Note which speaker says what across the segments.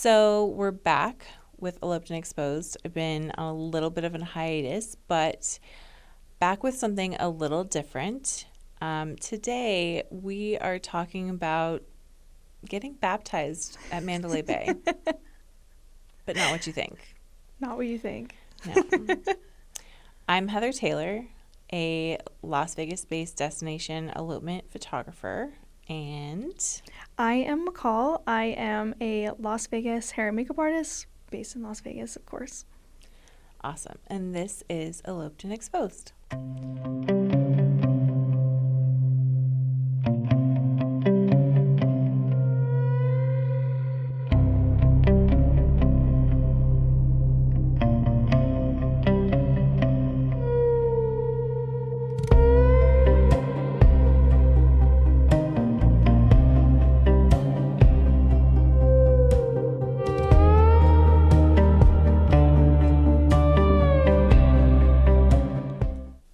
Speaker 1: So we're back with Eloped and Exposed. I've been on a little bit of a hiatus, but back with something a little different. Today we are talking about getting baptized at Mandalay Bay, but not what you think.
Speaker 2: Not what you think.
Speaker 1: No. I'm Heather Taylor, a Las Vegas-based destination elopement photographer, and
Speaker 2: I am McCall. I am a Las Vegas hair and makeup artist based in Las Vegas, of course.
Speaker 1: awesome. And this is Eloped and Exposed.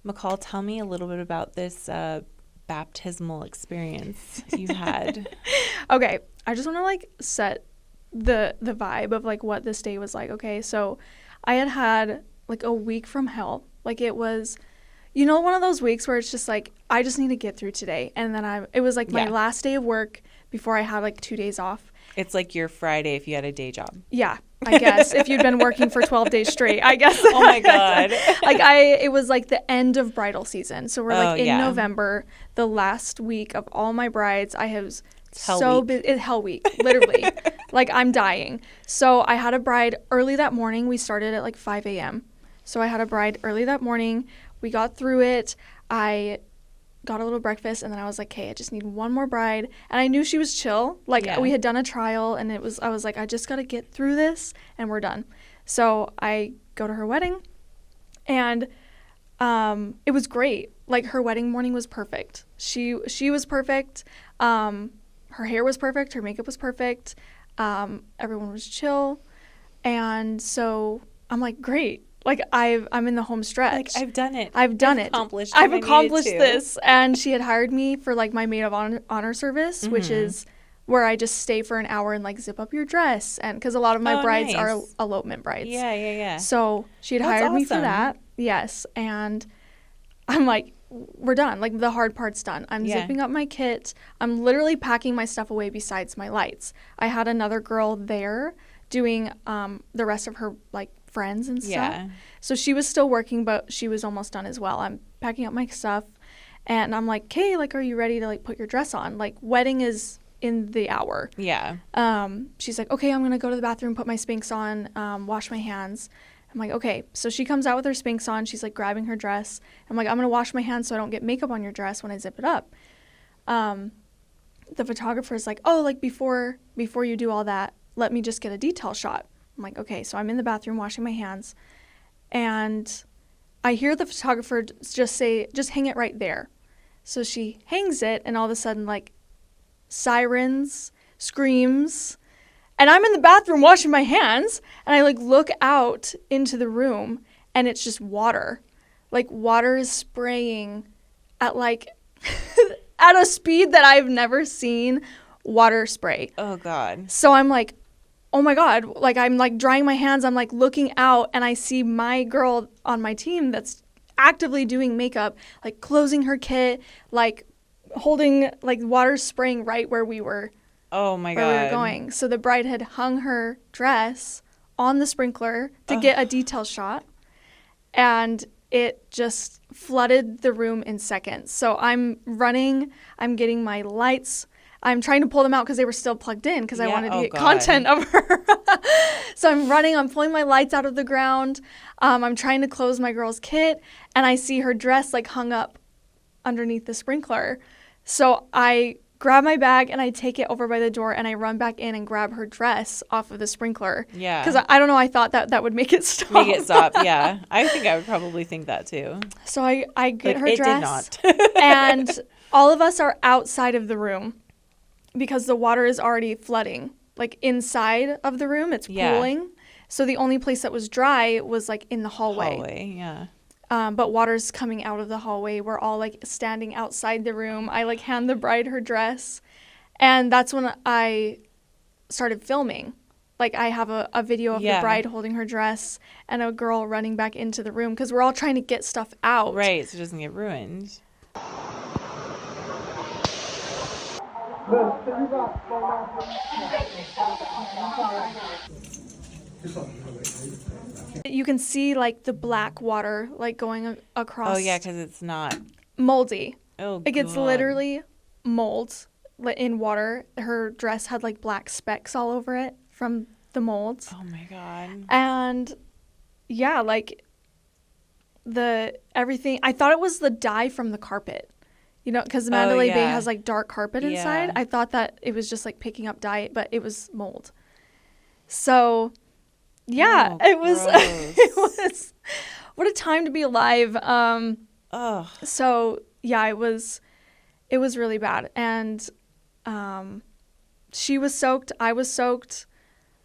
Speaker 1: McCall, tell me a little bit about this baptismal experience you had.
Speaker 2: Okay, I just want to set the vibe of what this day was like. Okay, so I had a week from hell. It was, one of those weeks where it's just I just need to get through today, and then it was my last day of work before I had 2 days off.
Speaker 1: It's like your Friday if you had a day job.
Speaker 2: Yeah, I guess if you'd been working for 12 days straight, I guess.
Speaker 1: Oh my God.
Speaker 2: It was the end of bridal season. So we're in
Speaker 1: yeah.
Speaker 2: November, the last week of all my brides. I have
Speaker 1: Hell
Speaker 2: hell week, literally. I'm dying. So I had a bride early that morning. We started at 5 a.m. So I had a bride early that morning. We got through it. I got a little breakfast, and then I was okay, I just need one more bride. And I knew she was chill. We had done a trial, and I was I just got to get through this, and we're done. So I go to her wedding, and it was great. Her wedding morning was perfect. She was perfect. Her hair was perfect. Her makeup was perfect. Everyone was chill. And so I'm great. I'm in the home stretch.
Speaker 1: I've done it.
Speaker 2: I've accomplished
Speaker 1: to.
Speaker 2: this. And she had hired me for my maid of honor service, which is where I just stay for an hour and zip up your dress. And because a lot of my brides are elopement brides.
Speaker 1: Yeah.
Speaker 2: So she had hired me for that. Yes. And I'm we're done. The hard part's done. I'm zipping up my kit. I'm literally packing my stuff away besides my lights. I had another girl there doing the rest of her friends and stuff.
Speaker 1: Yeah.
Speaker 2: So she was still working, but she was almost done as well. I'm packing up my stuff, and I'm okay, are you ready to put your dress on? Wedding is in the hour.
Speaker 1: Yeah.
Speaker 2: She's okay, I'm gonna go to the bathroom, put my Spanx on, wash my hands. I'm okay. So she comes out with her Spanx on. She's grabbing her dress. I'm I'm gonna wash my hands so I don't get makeup on your dress when I zip it up. The photographer's before you do all that, let me just get a detail shot. I'm okay. So I'm in the bathroom washing my hands, and I hear the photographer just say, just hang it right there. So she hangs it, and all of a sudden, sirens, screams, and I'm in the bathroom washing my hands, and I look out into the room, and it's just water. Water is spraying at at a speed that I've never seen water spray.
Speaker 1: Oh God.
Speaker 2: So I'm oh my God, I'm drying my hands. I'm looking out, and I see my girl on my team that's actively doing makeup, closing her kit, holding water spraying right where we were.
Speaker 1: Oh my God.
Speaker 2: Where we were going. So the bride had hung her dress on the sprinkler to get a detail shot, and it just flooded the room in seconds. So I'm running, I'm getting my lights. I'm trying to pull them out because they were still plugged in because I wanted to get content of her. So I'm running. I'm pulling my lights out of the ground. I'm trying to close my girl's kit, and I see her dress hung up underneath the sprinkler. So I grab my bag, and I take it over by the door, and I run back in and grab her dress off of the sprinkler.
Speaker 1: Yeah.
Speaker 2: Because I don't know. I thought that would make it stop.
Speaker 1: Make it stop, yeah. I think I would probably think that too.
Speaker 2: So I get her
Speaker 1: it
Speaker 2: dress.
Speaker 1: Did not.
Speaker 2: And all of us are outside of the room, because the water is already flooding. Inside of the room, it's pooling. So the only place that was dry was in the hallway.
Speaker 1: Yeah.
Speaker 2: But water's coming out of the hallway. We're all standing outside the room. I hand the bride her dress, and that's when I started filming. Like, I have a video of the bride holding her dress and a girl running back into the room because we're all trying to get stuff out.
Speaker 1: Right, so it doesn't get ruined.
Speaker 2: You can see, like, the black water, like, going across.
Speaker 1: Oh, yeah, because it's not
Speaker 2: moldy.
Speaker 1: Oh,
Speaker 2: Like, it's
Speaker 1: God.
Speaker 2: literally mold in water. Her dress had, like, black specks all over it from the molds.
Speaker 1: Oh, my God.
Speaker 2: And, yeah, like, everything. I thought it was the dye from the carpet. You know, because Mandalay Bay has, like, dark carpet inside. I thought that it was just, like, picking up dye, but it was mold. So, yeah, it was, it was, what a time to be alive. So, yeah, it was really bad. And she was soaked. I was soaked.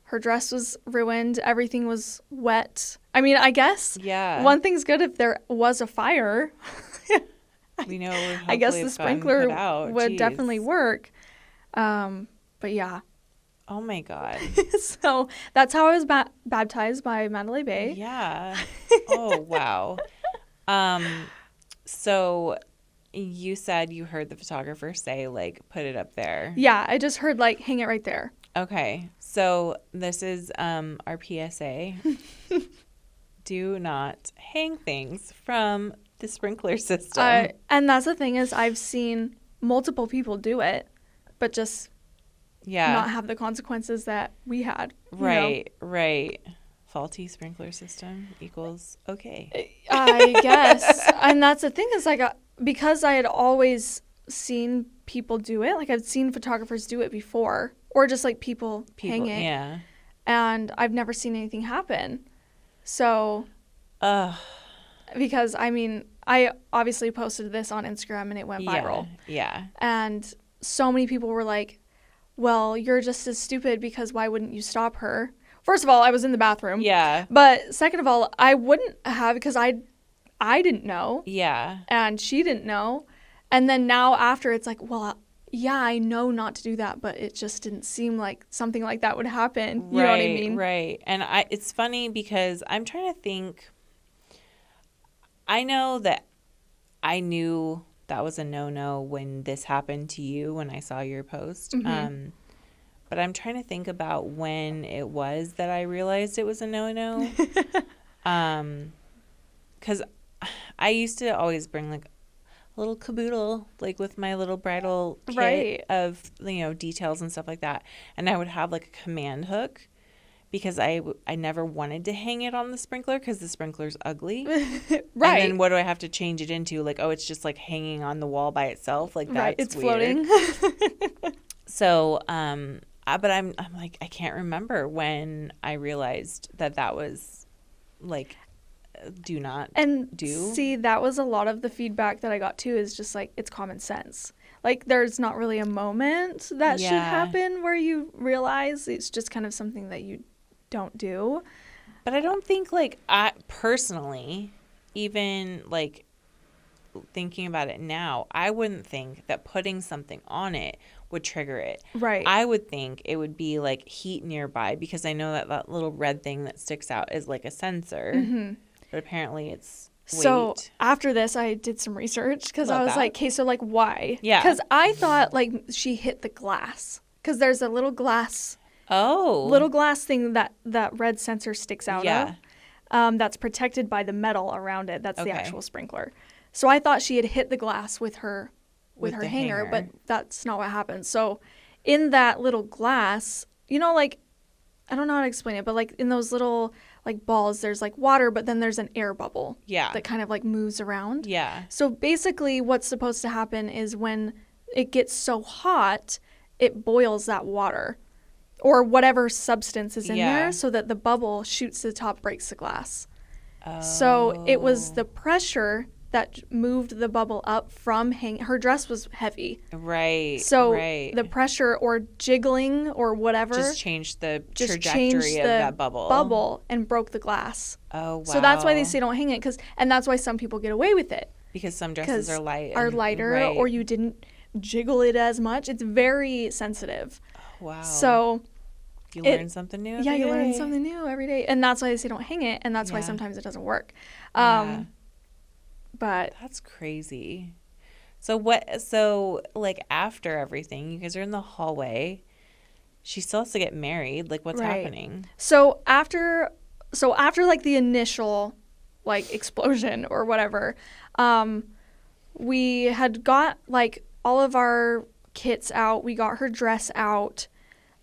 Speaker 2: Her dress was ruined. Everything was wet. I mean, I guess one thing's good if there was a fire.
Speaker 1: We know.
Speaker 2: I guess the sprinkler would definitely work. But yeah.
Speaker 1: Oh my God.
Speaker 2: So that's how I was baptized by Mandalay Bay.
Speaker 1: Yeah. Oh, wow. So you said you heard the photographer say, like, put it up there.
Speaker 2: Yeah, I just heard, like, hang it right there.
Speaker 1: Okay. So this is our PSA. Do not hang things from the sprinkler system.
Speaker 2: And that's the thing is I've seen multiple people do it, but just not have the consequences that we had.
Speaker 1: Right, right. Faulty sprinkler system equals okay.
Speaker 2: I guess. And that's the thing is, like, because I had always seen people do it, like, I've seen photographers do it before, or just, like, people hang it.
Speaker 1: Yeah.
Speaker 2: And I've never seen anything happen. So, because, I mean, I obviously posted this on Instagram and it went viral.
Speaker 1: Yeah.
Speaker 2: And so many people were like, well, you're just as stupid because why wouldn't you stop her? First of all, I was in the bathroom.
Speaker 1: Yeah.
Speaker 2: But second of all, I wouldn't have because I didn't know.
Speaker 1: Yeah.
Speaker 2: And she didn't know. And then now after it's like, well, yeah, I know not to do that, but it just didn't seem like something like that would happen. You know what I mean?
Speaker 1: Right. And it's funny because I'm trying to think. I know that I knew that was a no-no when this happened to you, when I saw your post.
Speaker 2: Mm-hmm.
Speaker 1: But I'm trying to think about when it was that I realized it was a no-no. Because I used to always bring, like, a little caboodle, like, with my little bridal kit of, you know, details and stuff like that. And I would have, like, a command hook because I never wanted to hang it on the sprinkler because the sprinkler's ugly.
Speaker 2: Right.
Speaker 1: And then what do I have to change it into? Like, oh, it's just, like, hanging on the wall by itself. Like, that's
Speaker 2: it's
Speaker 1: weird.
Speaker 2: floating.
Speaker 1: So, but I'm like, I can't remember when I realized that was, like, do not do.
Speaker 2: See, that was a lot of the feedback that I got too, is just like, it's common sense. Like, there's not really a moment that should happen where you realize. It's just kind of something that you don't do.
Speaker 1: But I don't think, like, I personally, even, like, thinking about it now, I wouldn't think that putting something on it would trigger it.
Speaker 2: Right.
Speaker 1: I would think it would be, like, heat nearby because I know that little red thing that sticks out is, like, a sensor.
Speaker 2: Mm-hmm.
Speaker 1: But apparently it's weight.
Speaker 2: So after this, I did some research because I was like, okay, so, like, why?
Speaker 1: Yeah.
Speaker 2: Because I thought, like, she hit the glass. Because there's a little glass.
Speaker 1: Oh.
Speaker 2: Little glass thing that red sensor sticks out of. That's protected by the metal around it. That's the actual sprinkler. So I thought she had hit the glass with her hanger, but that's not what happened. So in that little glass, you know, like, I don't know how to explain it, but, like, in those little, like, balls, there's, like, water, but then there's an air bubble.
Speaker 1: Yeah.
Speaker 2: That kind of, like, moves around.
Speaker 1: Yeah.
Speaker 2: So basically what's supposed to happen is when it gets so hot, it boils that water or whatever substance is in there so that the bubble shoots to the top, breaks the glass. Oh. So it was the pressure that moved the bubble up from her dress was heavy.
Speaker 1: Right.
Speaker 2: So the pressure or jiggling or whatever
Speaker 1: just changed the trajectory of that
Speaker 2: bubble and broke the glass.
Speaker 1: Oh, wow.
Speaker 2: So that's why they say don't hang it, and that's why some people get away with it.
Speaker 1: Because some dresses are
Speaker 2: lighter, or you didn't jiggle it as much. It's very sensitive.
Speaker 1: Wow.
Speaker 2: So
Speaker 1: You learn something new every day.
Speaker 2: Yeah, you learn something new every day. And that's why they say don't hang it, and that's why sometimes it doesn't work. But
Speaker 1: that's crazy. So like after everything, you guys are in the hallway. She still has to get married. Like, what's happening?
Speaker 2: So after like the initial like explosion or whatever, we had got like all of our kits out. We got her dress out.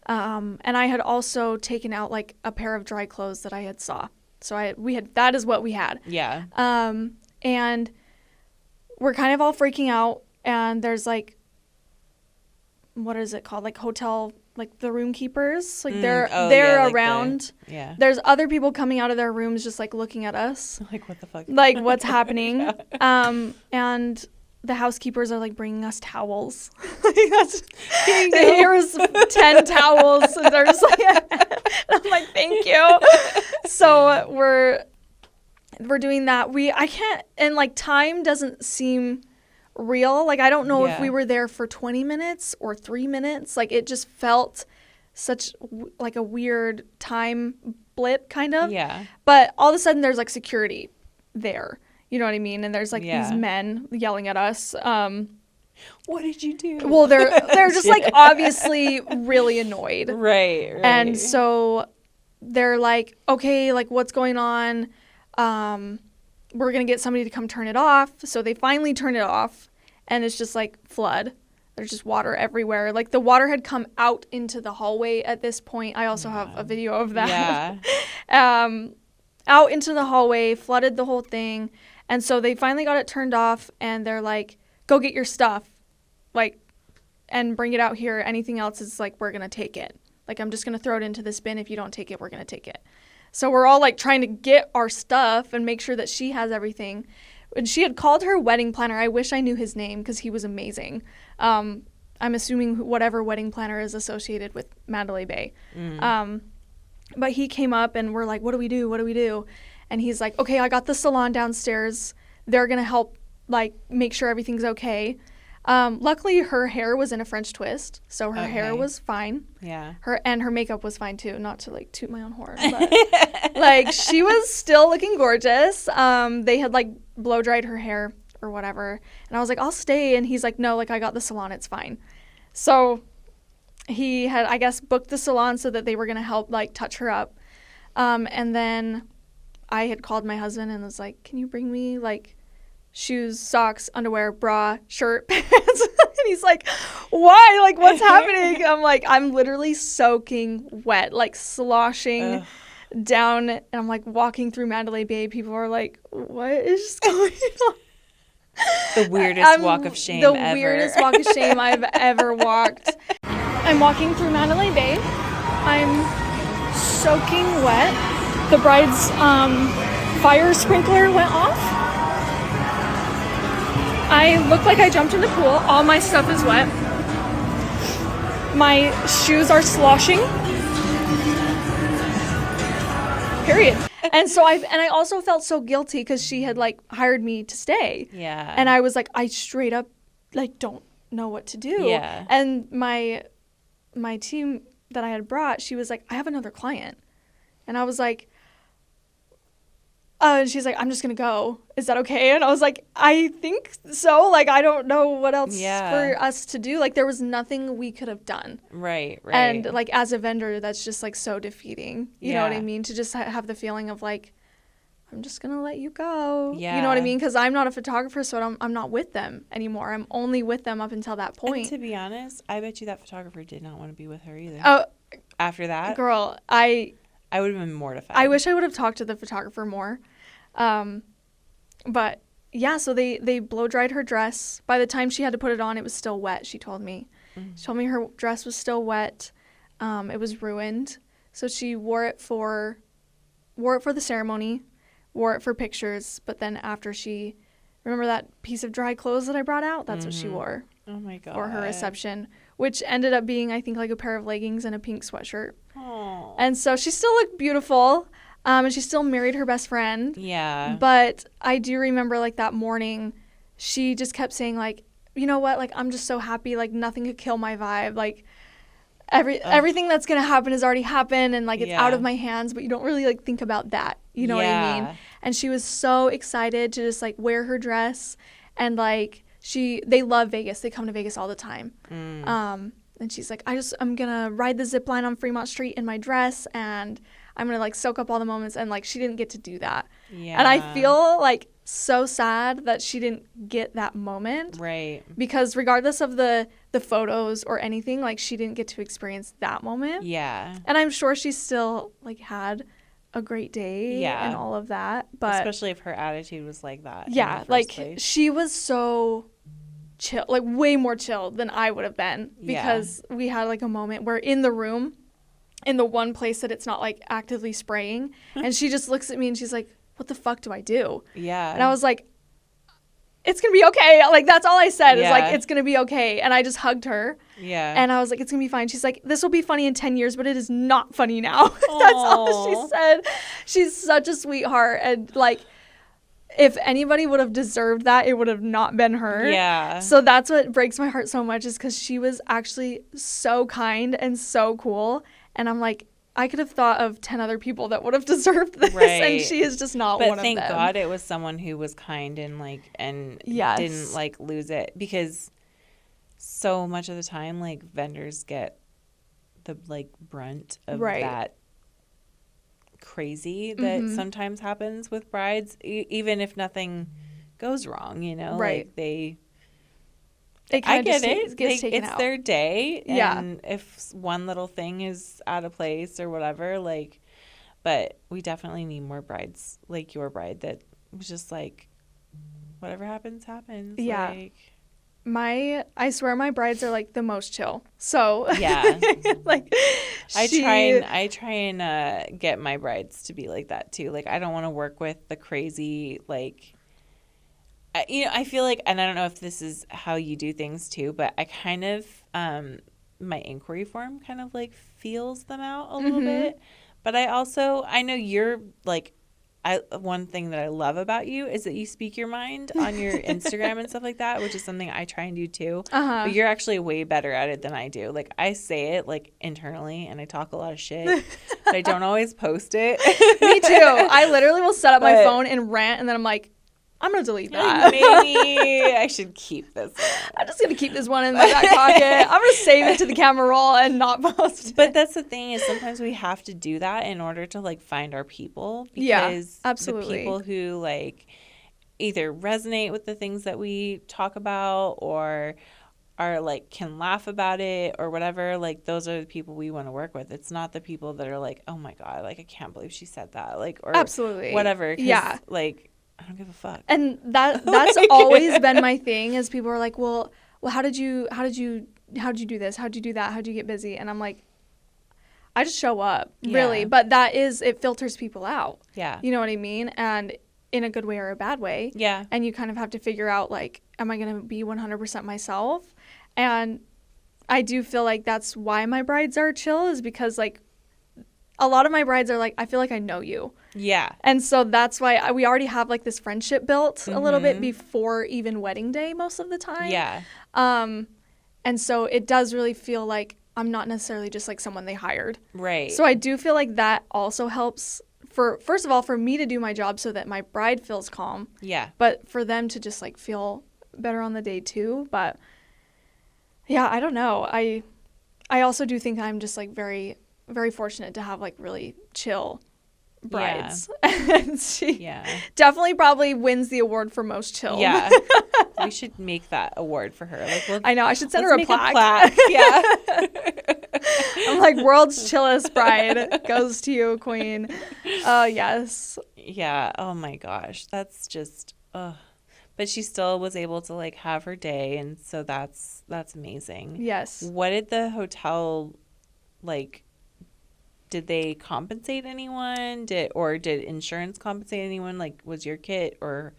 Speaker 2: And I had also taken out like a pair of dry clothes that I had saw. So that is what we had.
Speaker 1: Yeah.
Speaker 2: And we're kind of all freaking out, and there's like, what is it called? Like hotel, like the room keepers, like they're
Speaker 1: like
Speaker 2: around. There's other people coming out of their rooms just like looking at us.
Speaker 1: Like, what the fuck?
Speaker 2: Like, what's happening? And the housekeepers are like bringing us towels. Here was 10 towels, and they're just like, and I'm like, thank you. So we're doing that. I can't, and like time doesn't seem real. Like, I don't know if we were there for 20 minutes or 3 minutes. Like, it just felt such like a weird time blip kind of.
Speaker 1: Yeah.
Speaker 2: But all of a sudden there's like security there. You know what I mean? And there's like these men yelling at us.
Speaker 1: What did you do?
Speaker 2: Well, they're just like obviously really annoyed.
Speaker 1: Right.
Speaker 2: And so they're like, okay, like what's going on? We're going to get somebody to come turn it off. So they finally turn it off, and it's just like flood. There's just water everywhere. Like the water had come out into the hallway at this point. I also have a video of that. Yeah. Out into the hallway, flooded the whole thing. And so they finally got it turned off, and they're like, go get your stuff, like, and bring it out here. Anything else is like, we're going to take it. Like, I'm just going to throw it into this bin. If you don't take it, we're going to take it. So we're all like trying to get our stuff and make sure that she has everything. And she had called her wedding planner. I wish I knew his name because he was amazing. I'm assuming whatever wedding planner is associated with Mandalay Bay. But he came up, and we're like, what do we do? What do we do? And he's like, okay, I got the salon downstairs. They're going to help like make sure everything's okay. Luckily her hair was in a French twist, so her hair was fine. Yeah. Her makeup was fine too, not to like toot my own horn, but like she was still looking gorgeous. They had like blow dried her hair or whatever. And I was like, I'll stay. And he's like, no, like I got the salon, it's fine. So he had, I guess, booked the salon so that they were going to help like touch her up. And then I had called my husband and was like, can you bring me like shoes, socks, underwear, bra, shirt, pants? And he's like, why? Like, what's happening? I'm like, I'm literally soaking wet, like sloshing down. And I'm like walking through Mandalay Bay. People are like, what is going on?
Speaker 1: The weirdest walk of shame ever.
Speaker 2: The weirdest walk of shame I've ever walked. I'm walking through Mandalay Bay. I'm soaking wet. The bride's fire sprinkler went off. I look like I jumped in the pool. All my stuff is wet. My shoes are sloshing. Period. And so I also felt so guilty because she had like hired me to stay. Yeah. And I was like, I straight up like don't know what to do. Yeah. And my team that I had brought, she was like, I have another client. And I was like, and she's like, I'm just going to go. Is that okay? And I was like, I think so. Like, I don't know what else for us to do. Like, there was nothing we could have done. Right. And, like, as a vendor, that's just, like, so defeating. You know what I mean? To just have the feeling of, like, I'm just going to let you go. Yeah. You know what I mean? Because I'm not a photographer, so I'm not with them anymore. I'm only with them up until that point.
Speaker 1: And to be honest, I bet you that photographer did not want to be with her either. After that?
Speaker 2: Girl,
Speaker 1: I would have been mortified.
Speaker 2: I wish I would have talked to the photographer more. But yeah, so they blow dried her dress. By the time she had to put it on, it was still wet, she told me. Mm-hmm. She told me her dress was still wet. It was ruined. So she wore it for the ceremony, wore it for pictures, but then after remember that piece of dry clothes that I brought out? That's what she wore. Oh my God. For her reception, which ended up being, I think, like a pair of leggings and a pink sweatshirt. Aww. And so she still looked beautiful. And she still married her best friend. Yeah. But I do remember, like, that morning, she just kept saying, like, you know what? Like, I'm just so happy. Like, nothing could kill my vibe. Like, everything that's going to happen has already happened, and like it's out
Speaker 1: Yeah.
Speaker 2: of my hands, but you don't really like think about that. You know what I mean?
Speaker 1: Yeah.
Speaker 2: And she was so excited to just like wear her dress, and like they love Vegas. They come to Vegas all the time. And she's like, I'm going to ride the zip line on Fremont Street in my dress, and I'm going to like soak up all the moments. And like she didn't get to do that.
Speaker 1: Yeah.
Speaker 2: And I feel like so sad that she didn't get that moment.
Speaker 1: Right.
Speaker 2: Because regardless of the photos or anything, like she didn't get to experience that moment.
Speaker 1: Yeah.
Speaker 2: And I'm sure she still like had a great day
Speaker 1: Yeah.
Speaker 2: and all of that. But
Speaker 1: especially if her attitude was like that.
Speaker 2: yeah,
Speaker 1: in the first
Speaker 2: like
Speaker 1: place.
Speaker 2: she was so chill, like way more chill than I would have been, because we had like a moment where in the room, in the one place that it's not like actively spraying, and she just looks at me and she's like, what the fuck do I do?
Speaker 1: Yeah.
Speaker 2: And I was like, it's gonna be okay. Like that's all I said, is
Speaker 1: Yeah.
Speaker 2: like, it's gonna be okay. And I just hugged her,
Speaker 1: Yeah.
Speaker 2: and I was like, it's gonna be fine. She's like, this will be funny in 10 years, but it is not funny now. That's all she
Speaker 1: Aw.
Speaker 2: said. She's such a sweetheart, and like, if anybody would have deserved that, it would have not been her.
Speaker 1: Yeah.
Speaker 2: So that's what breaks my heart so much, is because she was actually so kind and so cool. And I'm like, I could have thought of 10 other people that would have deserved this.
Speaker 1: Right.
Speaker 2: And she is just not
Speaker 1: But
Speaker 2: one of them.
Speaker 1: thank God it was someone who was kind and like, and
Speaker 2: Yes.
Speaker 1: didn't like lose it, because so much of the time, like vendors get the like brunt of
Speaker 2: Right.
Speaker 1: that crazy that sometimes happens with brides, even if nothing goes wrong, you know,
Speaker 2: Right.
Speaker 1: like they,
Speaker 2: It
Speaker 1: I
Speaker 2: kind of
Speaker 1: get it.
Speaker 2: gets taken
Speaker 1: It's
Speaker 2: out.
Speaker 1: their day.
Speaker 2: Yeah.
Speaker 1: And if one little thing is out of place or whatever, like, but we definitely need more brides like your bride that was just like, whatever happens, happens.
Speaker 2: Yeah.
Speaker 1: Like,
Speaker 2: I swear my brides are like the most chill. So
Speaker 1: yeah.
Speaker 2: like
Speaker 1: I try and get my brides to be like that too. Like, I don't want to work with the crazy, like, I feel like, and I don't know if this is how you do things too, but I kind of, my inquiry form kind of like feels them out a little bit. But I know you're like, one thing that I love about you is that you speak your mind on your Instagram and stuff like that, which is something I try and do too. But you're actually way better at it than I do. Like, I say it like internally and I talk a lot of shit, but I don't always post it.
Speaker 2: Me too. I literally will set up my
Speaker 1: But-
Speaker 2: phone and rant, and then I'm like, I'm gonna delete that.
Speaker 1: Maybe I should keep this one.
Speaker 2: I'm just gonna keep this one in my back pocket. I'm gonna save it to the camera roll and not post it.
Speaker 1: But that's the thing, is sometimes we have to do that in order to like find our people, because
Speaker 2: Yeah, absolutely.
Speaker 1: the people who like either resonate with the things that we talk about or are like can laugh about it or whatever, like those are the people we want to work with. It's not the people that are like, oh my God, like I can't believe she said that, like, or
Speaker 2: Absolutely.
Speaker 1: whatever. 'Cause,
Speaker 2: Yeah.
Speaker 1: like, I don't give a fuck.
Speaker 2: And that's always been my thing, is people are like, well, how did you do this? How'd you do that? How'd you get busy? And I'm like, I just show up, really.
Speaker 1: Yeah.
Speaker 2: But it filters people out.
Speaker 1: Yeah.
Speaker 2: You know what I mean? And in a good way or a bad way.
Speaker 1: Yeah.
Speaker 2: And you kind of have to figure out, like, am I going to be 100% myself? And I do feel like that's why my brides are chill, is because, like, a lot of my brides are like, I feel like I know you.
Speaker 1: Yeah.
Speaker 2: And so that's why we already have, like, this friendship built a little bit before even wedding day most of the time.
Speaker 1: Yeah.
Speaker 2: And so it does really feel like I'm not necessarily just, like, someone they hired.
Speaker 1: Right.
Speaker 2: So I do feel like that also helps, first of all, for me to do my job so that my bride feels calm.
Speaker 1: Yeah.
Speaker 2: But for them to just, like, feel better on the day too. But yeah, I don't know. I also do think I'm just, like, very, very fortunate to have, like, really chill brides. And she definitely probably wins the award for most chill.
Speaker 1: Yeah. We should make that award for her. Like,
Speaker 2: I know. I should send her a
Speaker 1: make
Speaker 2: plaque.
Speaker 1: Yeah.
Speaker 2: I'm like, world's chillest bride goes to you, queen. Yes.
Speaker 1: Yeah. Oh my gosh. That's just, but she still was able to like have her day. And so that's amazing.
Speaker 2: Yes.
Speaker 1: What did the hotel, like, did they compensate anyone? Did insurance compensate anyone? Like, was your kit or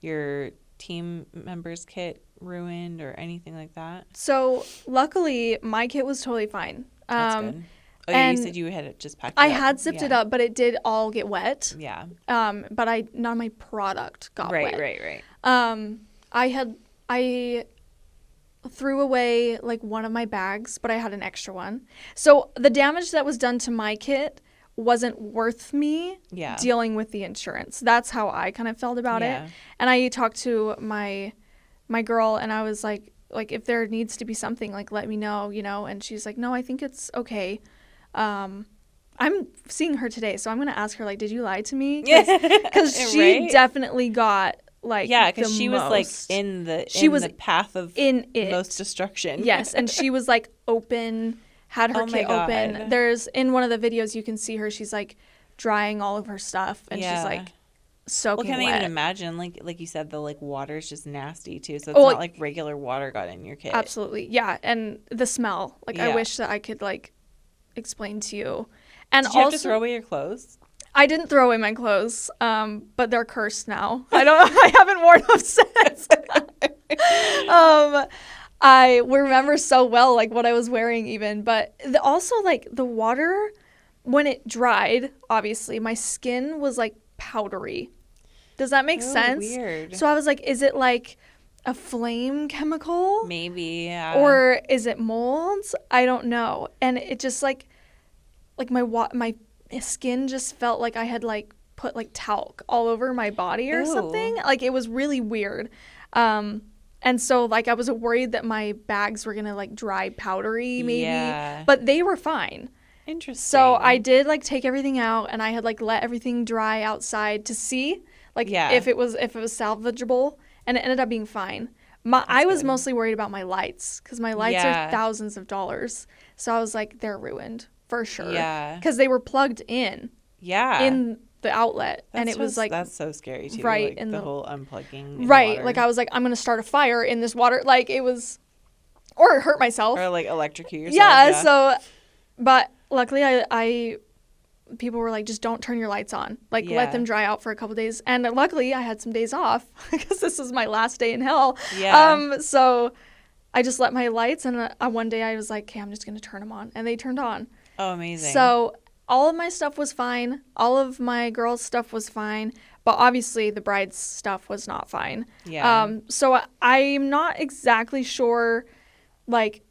Speaker 1: your team member's kit ruined or anything like that?
Speaker 2: So luckily, my kit was totally fine.
Speaker 1: That's good. Oh,
Speaker 2: and
Speaker 1: you said you had it just packed.
Speaker 2: I
Speaker 1: up.
Speaker 2: had zipped it up, but it did all get wet.
Speaker 1: Yeah.
Speaker 2: But none of my product got wet.
Speaker 1: Right.
Speaker 2: I threw away like one of my bags, but I had an extra one. So the damage that was done to my kit wasn't worth me dealing with the insurance. That's how I kind of felt about it. And I talked to my girl, and I was like if there needs to be something, like let me know, and she's like, no, I think it's okay. I'm seeing her today, so I'm gonna ask her, like, did you lie to me? Because she definitely got like
Speaker 1: because she was like in the path of most destruction.
Speaker 2: Yes, and she was like had her kit open. There's in one of the videos you can see her. She's like drying all of her stuff, and she's like soaking wet.
Speaker 1: Well, can I even imagine? Like you said, the like water is just nasty too. So it's not like regular water got in your kit.
Speaker 2: Absolutely, yeah, and the smell. Like I wish that I could like explain to you. And
Speaker 1: did you have to throw away your clothes?
Speaker 2: I didn't throw away my clothes, but they're cursed now. I haven't worn them since. I remember so well like what I was wearing even, but also like the water when it dried, obviously my skin was like powdery. Does that make sense?
Speaker 1: Weird.
Speaker 2: So I was like, is it like a flame chemical?
Speaker 1: Maybe, yeah.
Speaker 2: Or is it molds? I don't know. And it just like my skin just felt like I had like put like talc all over my body or something. Like it was really weird. And so like I was worried that my bags were gonna like dry powdery maybe, but they were fine.
Speaker 1: Interesting.
Speaker 2: So I did like take everything out, and I had like let everything dry outside to see like if it was salvageable, and it ended up being fine. I was mostly worried about my lights, because my lights are thousands of dollars. So I was like, they're ruined for sure. Yeah. Because they were plugged in. Yeah. In the outlet. And it was like.
Speaker 1: That's so scary too.
Speaker 2: Right.
Speaker 1: Like, in the whole unplugging.
Speaker 2: Right.
Speaker 1: Water.
Speaker 2: Like I was like, I'm going to start a fire in this water. Like it was. Or hurt myself.
Speaker 1: Or like electrocute yourself.
Speaker 2: Yeah. So. But luckily I people were like, just don't turn your lights on. Like let them dry out for a couple days. And luckily I had some days off because this was my last day in hell. Yeah. So I just let my lights, and one day I was like, okay, I'm just going to turn them on. And they turned on. Oh, amazing. So all of my stuff was fine. All of my girls' stuff was fine. But obviously the bride's stuff was not fine. Yeah. So I'm not exactly sure, like,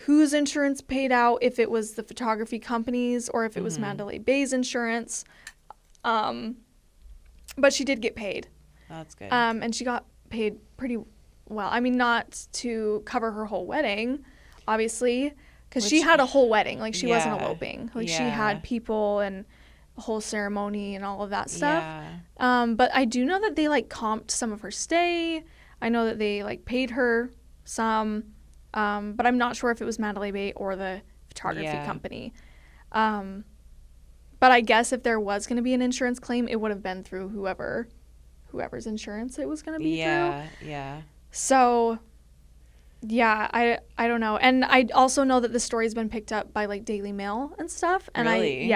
Speaker 2: whose insurance paid out, if it was the photography companies or if it was Mandalay Bay's insurance. But she did get paid.
Speaker 1: That's good.
Speaker 2: And she got paid pretty well. I mean, not to cover her whole wedding, obviously, because she had a whole wedding. Like, she wasn't eloping. Like, she had people and a whole ceremony and all of that stuff. Yeah. But I do know that they, like, comped some of her stay. I know that they, like, paid her some. But I'm not sure if it was Mandalay Bay or the photography company. But I guess if there was going to be an insurance claim, it would have been through whoever's insurance it was going to be through. Yeah. So, yeah, I don't know. And I also know that the story's been picked up by like Daily Mail and stuff. And
Speaker 1: really?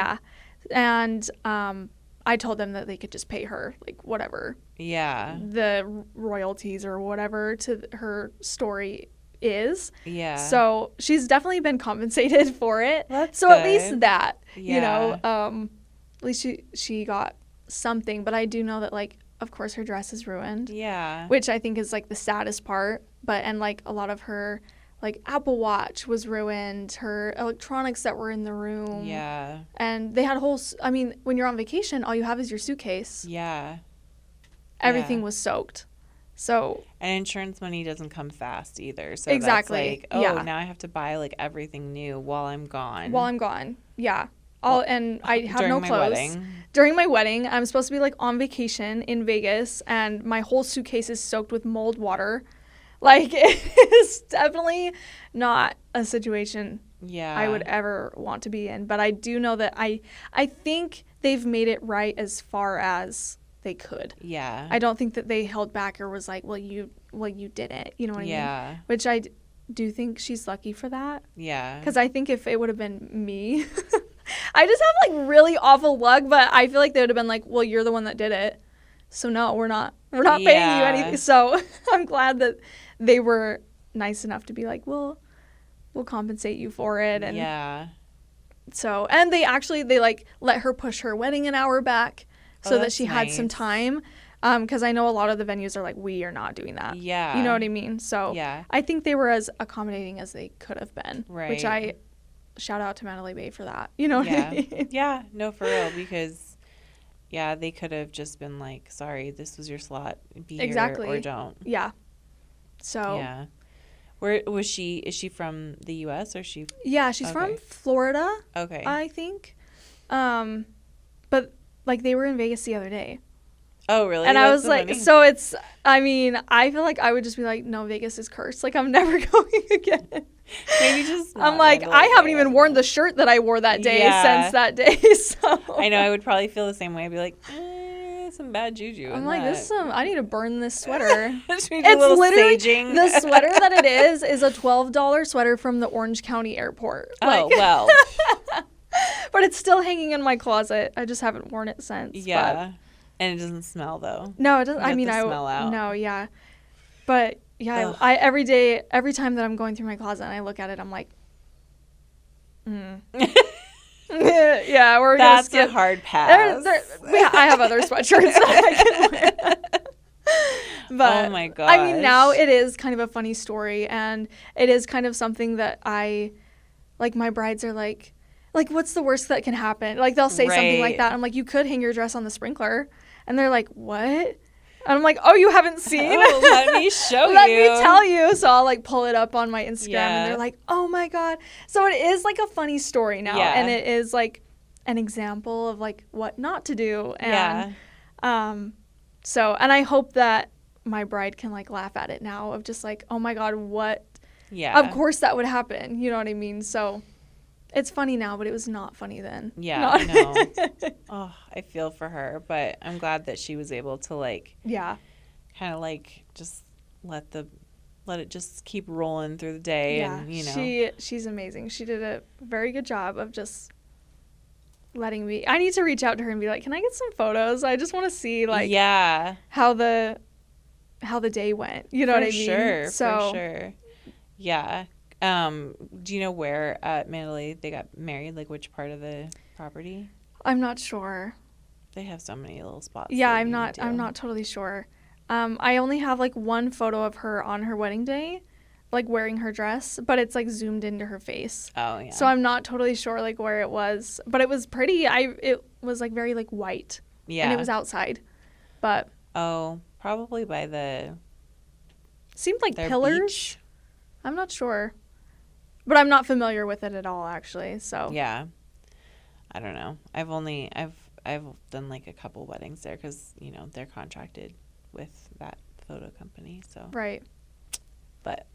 Speaker 2: And I told them that they could just pay her like whatever. Yeah. The royalties or whatever to her story is. Yeah. So she's definitely been compensated for it. That's so good. At least that, you know, at least she got something. But I do know that, like, of course her dress is ruined. Yeah. Which I think is like the saddest part. But and like a lot of her like Apple Watch was ruined, her electronics that were in the room. Yeah. And they had a whole I mean, when you're on vacation, all you have is your suitcase. Yeah. Everything was soaked. So, and
Speaker 1: insurance money doesn't come fast either. So exactly. That's like, now I have to buy like everything new while I'm gone. Yeah. And I have no clothes. During my wedding, I'm supposed to be like on vacation in Vegas, and my whole suitcase is soaked with mold water. Like, it's definitely not a situation I would ever want to be in. But I do know that I think they've made it right as far as they could. Yeah. I don't think that they held back or was like, well, you didn't. You know what I mean? Yeah. Which I do think she's lucky for that. Yeah. Because I think if it would have been me, I just have like really awful luck, but I feel like they would have been like, well, you're the one that did it. So no, we're not paying you anything. So I'm glad that they were nice enough to be like, well, we'll compensate you for it. And so, and they like let her push her wedding an hour back. So that she had some time.
Speaker 2: Because I know a lot of the venues are like, we are not doing that.
Speaker 1: Yeah.
Speaker 2: You know what I mean? So
Speaker 1: Yeah.
Speaker 2: I think they were as accommodating as they could have been.
Speaker 1: Right.
Speaker 2: Which I shout out to Mandalay Bay for that. You know what I mean?
Speaker 1: Yeah. No, for real. Because, yeah, they could have just been like, sorry, this was your slot. Be
Speaker 2: Exactly.
Speaker 1: here or don't.
Speaker 2: Yeah. So.
Speaker 1: Yeah. Where was she? Is she from the U.S. or is she?
Speaker 2: Yeah, she's from Florida.
Speaker 1: Okay.
Speaker 2: I think. But like they were in Vegas the other day.
Speaker 1: Oh, really?
Speaker 2: And
Speaker 1: That's
Speaker 2: I was
Speaker 1: so
Speaker 2: like,
Speaker 1: funny.
Speaker 2: so it's, I mean, I feel like I would just be like, no, Vegas is cursed. Like, I'm never going again.
Speaker 1: Maybe just
Speaker 2: I'm
Speaker 1: not
Speaker 2: like,
Speaker 1: Mandalay
Speaker 2: I haven't
Speaker 1: Bay.
Speaker 2: even worn the shirt that I wore that day
Speaker 1: Yeah.
Speaker 2: since that day. So
Speaker 1: I know. I would probably feel the same way. I'd be like, some bad juju.
Speaker 2: I'm
Speaker 1: in
Speaker 2: like,
Speaker 1: that.
Speaker 2: I need to burn this sweater.
Speaker 1: Should we do a
Speaker 2: It's
Speaker 1: little
Speaker 2: literally,
Speaker 1: saging?
Speaker 2: the sweater that it is a $12 sweater from the Orange County Airport.
Speaker 1: Oh, well.
Speaker 2: But it's still hanging in my closet. I just haven't worn it since.
Speaker 1: Yeah.
Speaker 2: But
Speaker 1: And it doesn't smell, though.
Speaker 2: no, it doesn't.
Speaker 1: You
Speaker 2: I
Speaker 1: get
Speaker 2: mean,
Speaker 1: the smell out.
Speaker 2: no, yeah. But yeah,
Speaker 1: Ugh.
Speaker 2: I every day, every time that I'm going through my closet and I look at it, I'm like, yeah, we're gonna
Speaker 1: That's
Speaker 2: skip.
Speaker 1: a hard pass.
Speaker 2: I have other sweatshirts that I can wear. But
Speaker 1: Oh my gosh.
Speaker 2: I mean, now it is kind of a funny story, and it is kind of something that my brides are like, what's the worst that can happen? Like, they'll say something like
Speaker 1: Right.
Speaker 2: that. I'm like, you could hang your dress on the sprinkler. And they're like, what? And I'm like, oh, you haven't seen?
Speaker 1: Oh, let me show
Speaker 2: Let
Speaker 1: you.
Speaker 2: me tell you. So I'll like pull it up on my Instagram
Speaker 1: Yeah.
Speaker 2: and they're like, oh my God. So it is like a funny story now.
Speaker 1: Yeah.
Speaker 2: And it is like an example of like what not to do. And so, and I hope that my bride can like laugh at it now of just like, oh my God, what?
Speaker 1: Yeah.
Speaker 2: Of course that would happen. You know what I mean? So it's funny now, but it was not funny then.
Speaker 1: Yeah, I know. Oh, I feel for her, but I'm glad that she was able to like
Speaker 2: Yeah.
Speaker 1: kind of like just let it just keep rolling through the day.
Speaker 2: Yeah.
Speaker 1: And, you know.
Speaker 2: She's amazing. She did a very good job of just letting me. I need to reach out to her and be like, can I get some photos? I just want to see like
Speaker 1: yeah.
Speaker 2: how the day went. You know what I mean?
Speaker 1: For
Speaker 2: So
Speaker 1: sure. Yeah. Do you know where at Mandalay they got married? Like which part of the property?
Speaker 2: I'm not sure.
Speaker 1: They have so many little spots.
Speaker 2: Yeah,
Speaker 1: that
Speaker 2: I'm
Speaker 1: you
Speaker 2: not
Speaker 1: do.
Speaker 2: totally sure. I only have like one photo of her on her wedding day, like wearing her dress, but it's like zoomed into her face.
Speaker 1: Oh yeah.
Speaker 2: So I'm not totally sure like where it was, but it was pretty. It was like very like white.
Speaker 1: yeah.
Speaker 2: And it was outside. But
Speaker 1: Oh, probably by the
Speaker 2: seemed like
Speaker 1: their
Speaker 2: pillars.
Speaker 1: beach.
Speaker 2: I'm not sure. But I'm not familiar with it at all actually. So
Speaker 1: Yeah. I don't know. I've done like a couple weddings there because you know they're contracted with that photo company. So
Speaker 2: right.
Speaker 1: but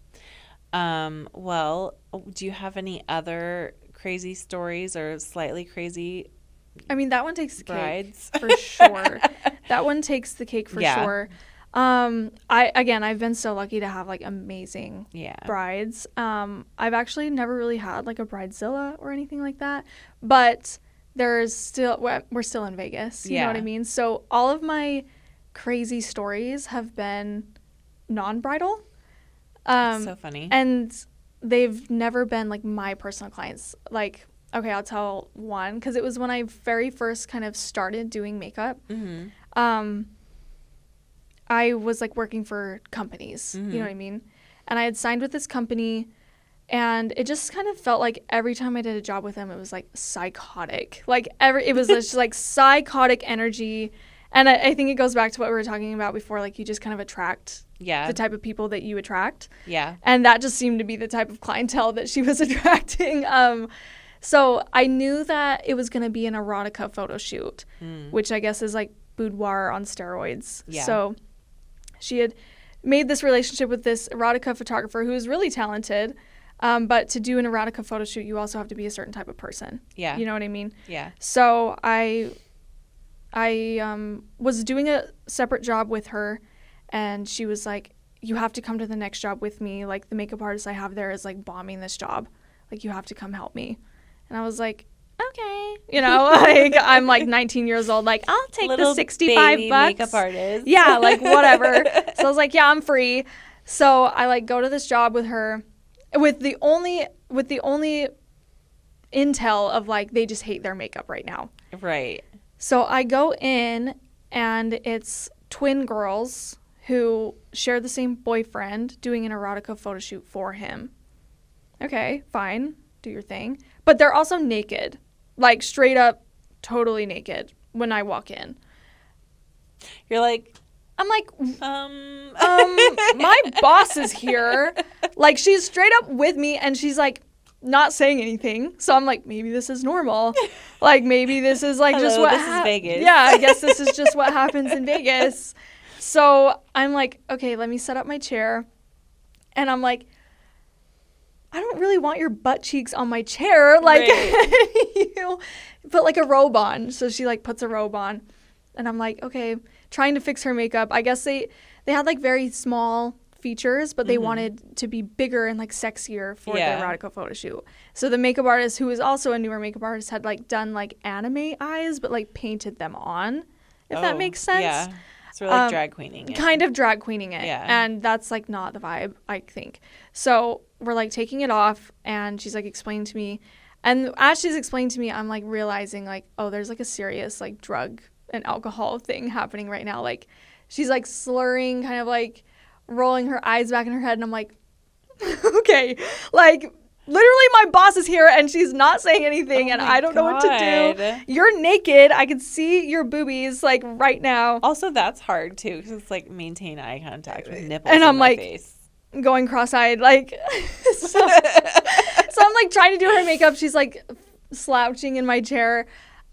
Speaker 1: well, do you have any other crazy stories or slightly crazy
Speaker 2: I mean, that one takes the
Speaker 1: brides?
Speaker 2: cake for sure. That one takes the cake for
Speaker 1: Yeah.
Speaker 2: sure. I've been so lucky to have like amazing
Speaker 1: Yeah.
Speaker 2: brides. I've actually never really had like a bridezilla or anything like that, but we're still in Vegas. You know what I
Speaker 1: Yeah.
Speaker 2: mean? So all of my crazy stories have been non-bridal.
Speaker 1: That's so funny.
Speaker 2: And they've never been like my personal clients. Like, okay, I'll tell one because it was when I very first kind of started doing makeup.
Speaker 1: Mm-hmm.
Speaker 2: I was like working for companies, you know what I mean? And I had signed with this company and it just kind of felt like every time I did a job with them, it was like psychotic. Like it was just like psychotic energy. And I think it goes back to what we were talking about before. Like you just kind of attract
Speaker 1: Yeah.
Speaker 2: the type of people that you attract.
Speaker 1: Yeah.
Speaker 2: And that just seemed to be the type of clientele that she was attracting. So I knew that it was going to be an erotica photo shoot, which I guess is like boudoir on steroids.
Speaker 1: Yeah.
Speaker 2: So she had made this relationship with this erotica photographer who is really talented. But to do an erotica photo shoot, you also have to be a certain type of person.
Speaker 1: Yeah.
Speaker 2: You know what I mean?
Speaker 1: Yeah.
Speaker 2: So I was doing a separate job with her, and she was like, you have to come to the next job with me. Like, the makeup artist I have there is, like, bombing this job. Like, you have to come help me. And I was like, okay. You know, like, I'm, like, 19 years old. Like, I'll take
Speaker 1: Little
Speaker 2: the 65
Speaker 1: baby
Speaker 2: bucks.
Speaker 1: makeup artist.
Speaker 2: Yeah, like, whatever. So I was like, yeah, I'm free. So I, like, go to this job with her with the only intel of, like, they just hate their makeup right now.
Speaker 1: Right.
Speaker 2: So I go in, and it's twin girls who share the same boyfriend doing an erotica photo shoot for him. Okay, fine. Do your thing. But they're also naked. Like, straight up, totally naked when I walk in.
Speaker 1: You're like,
Speaker 2: I'm like, my boss is here. Like, she's straight up with me, and she's, like, not saying anything. So I'm like, maybe this is normal. Like, maybe this is, like, just what
Speaker 1: this is Vegas.
Speaker 2: Yeah, I guess this is just what happens in Vegas. So I'm like, okay, let me set up my chair. And I'm like, I don't really want your butt cheeks on my chair. Like, right. You put, like, a robe on. So she, like, puts a robe on. And I'm like, okay, trying to fix her makeup. I guess they had, like, very small features, but they wanted to be bigger and, like, sexier for the erotica photo shoot. So the makeup artist, who is also a newer makeup artist, had, like, done, like, anime eyes, but, like, painted them on, if that makes sense.
Speaker 1: Yeah. So we're, like, drag queening it.
Speaker 2: Kind of drag queening it.
Speaker 1: Yeah.
Speaker 2: And that's, like, not the vibe, I think. So we're, like, taking it off, and she's, like, explaining to me. And as she's explaining to me, I'm, like, realizing, like, oh, there's, like, a serious, like, drug and alcohol thing happening right now. Like, she's, like, slurring, kind of, like, rolling her eyes back in her head. And I'm like, okay. Like, literally my boss is here, and she's not saying anything, and I don't know what to do. You're naked. I can see your boobies, like, right now.
Speaker 1: Also, that's hard, too, because it's, like, maintain eye contact with nipples
Speaker 2: and I'm
Speaker 1: in my
Speaker 2: like,
Speaker 1: face.
Speaker 2: Going cross-eyed, like, so I'm, like, trying to do her makeup. She's, like, slouching in my chair.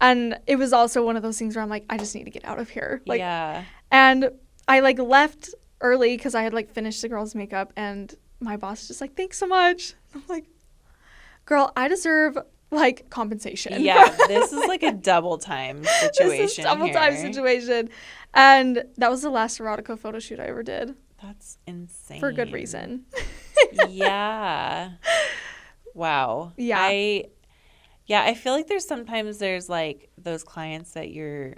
Speaker 2: And it was also one of those things where I'm like, I just need to get out of here. Like,
Speaker 1: yeah.
Speaker 2: And I, like, left early because I had, like, finished the girl's makeup. And my boss was just like, thanks so much. I'm like, girl, I deserve, like, compensation.
Speaker 1: Yeah, this is, like, a double time situation.
Speaker 2: This is double time situation. And that was the last erotica photo shoot I ever did.
Speaker 1: That's insane.
Speaker 2: For good reason.
Speaker 1: Yeah. Wow.
Speaker 2: Yeah.
Speaker 1: I feel like there's like those clients that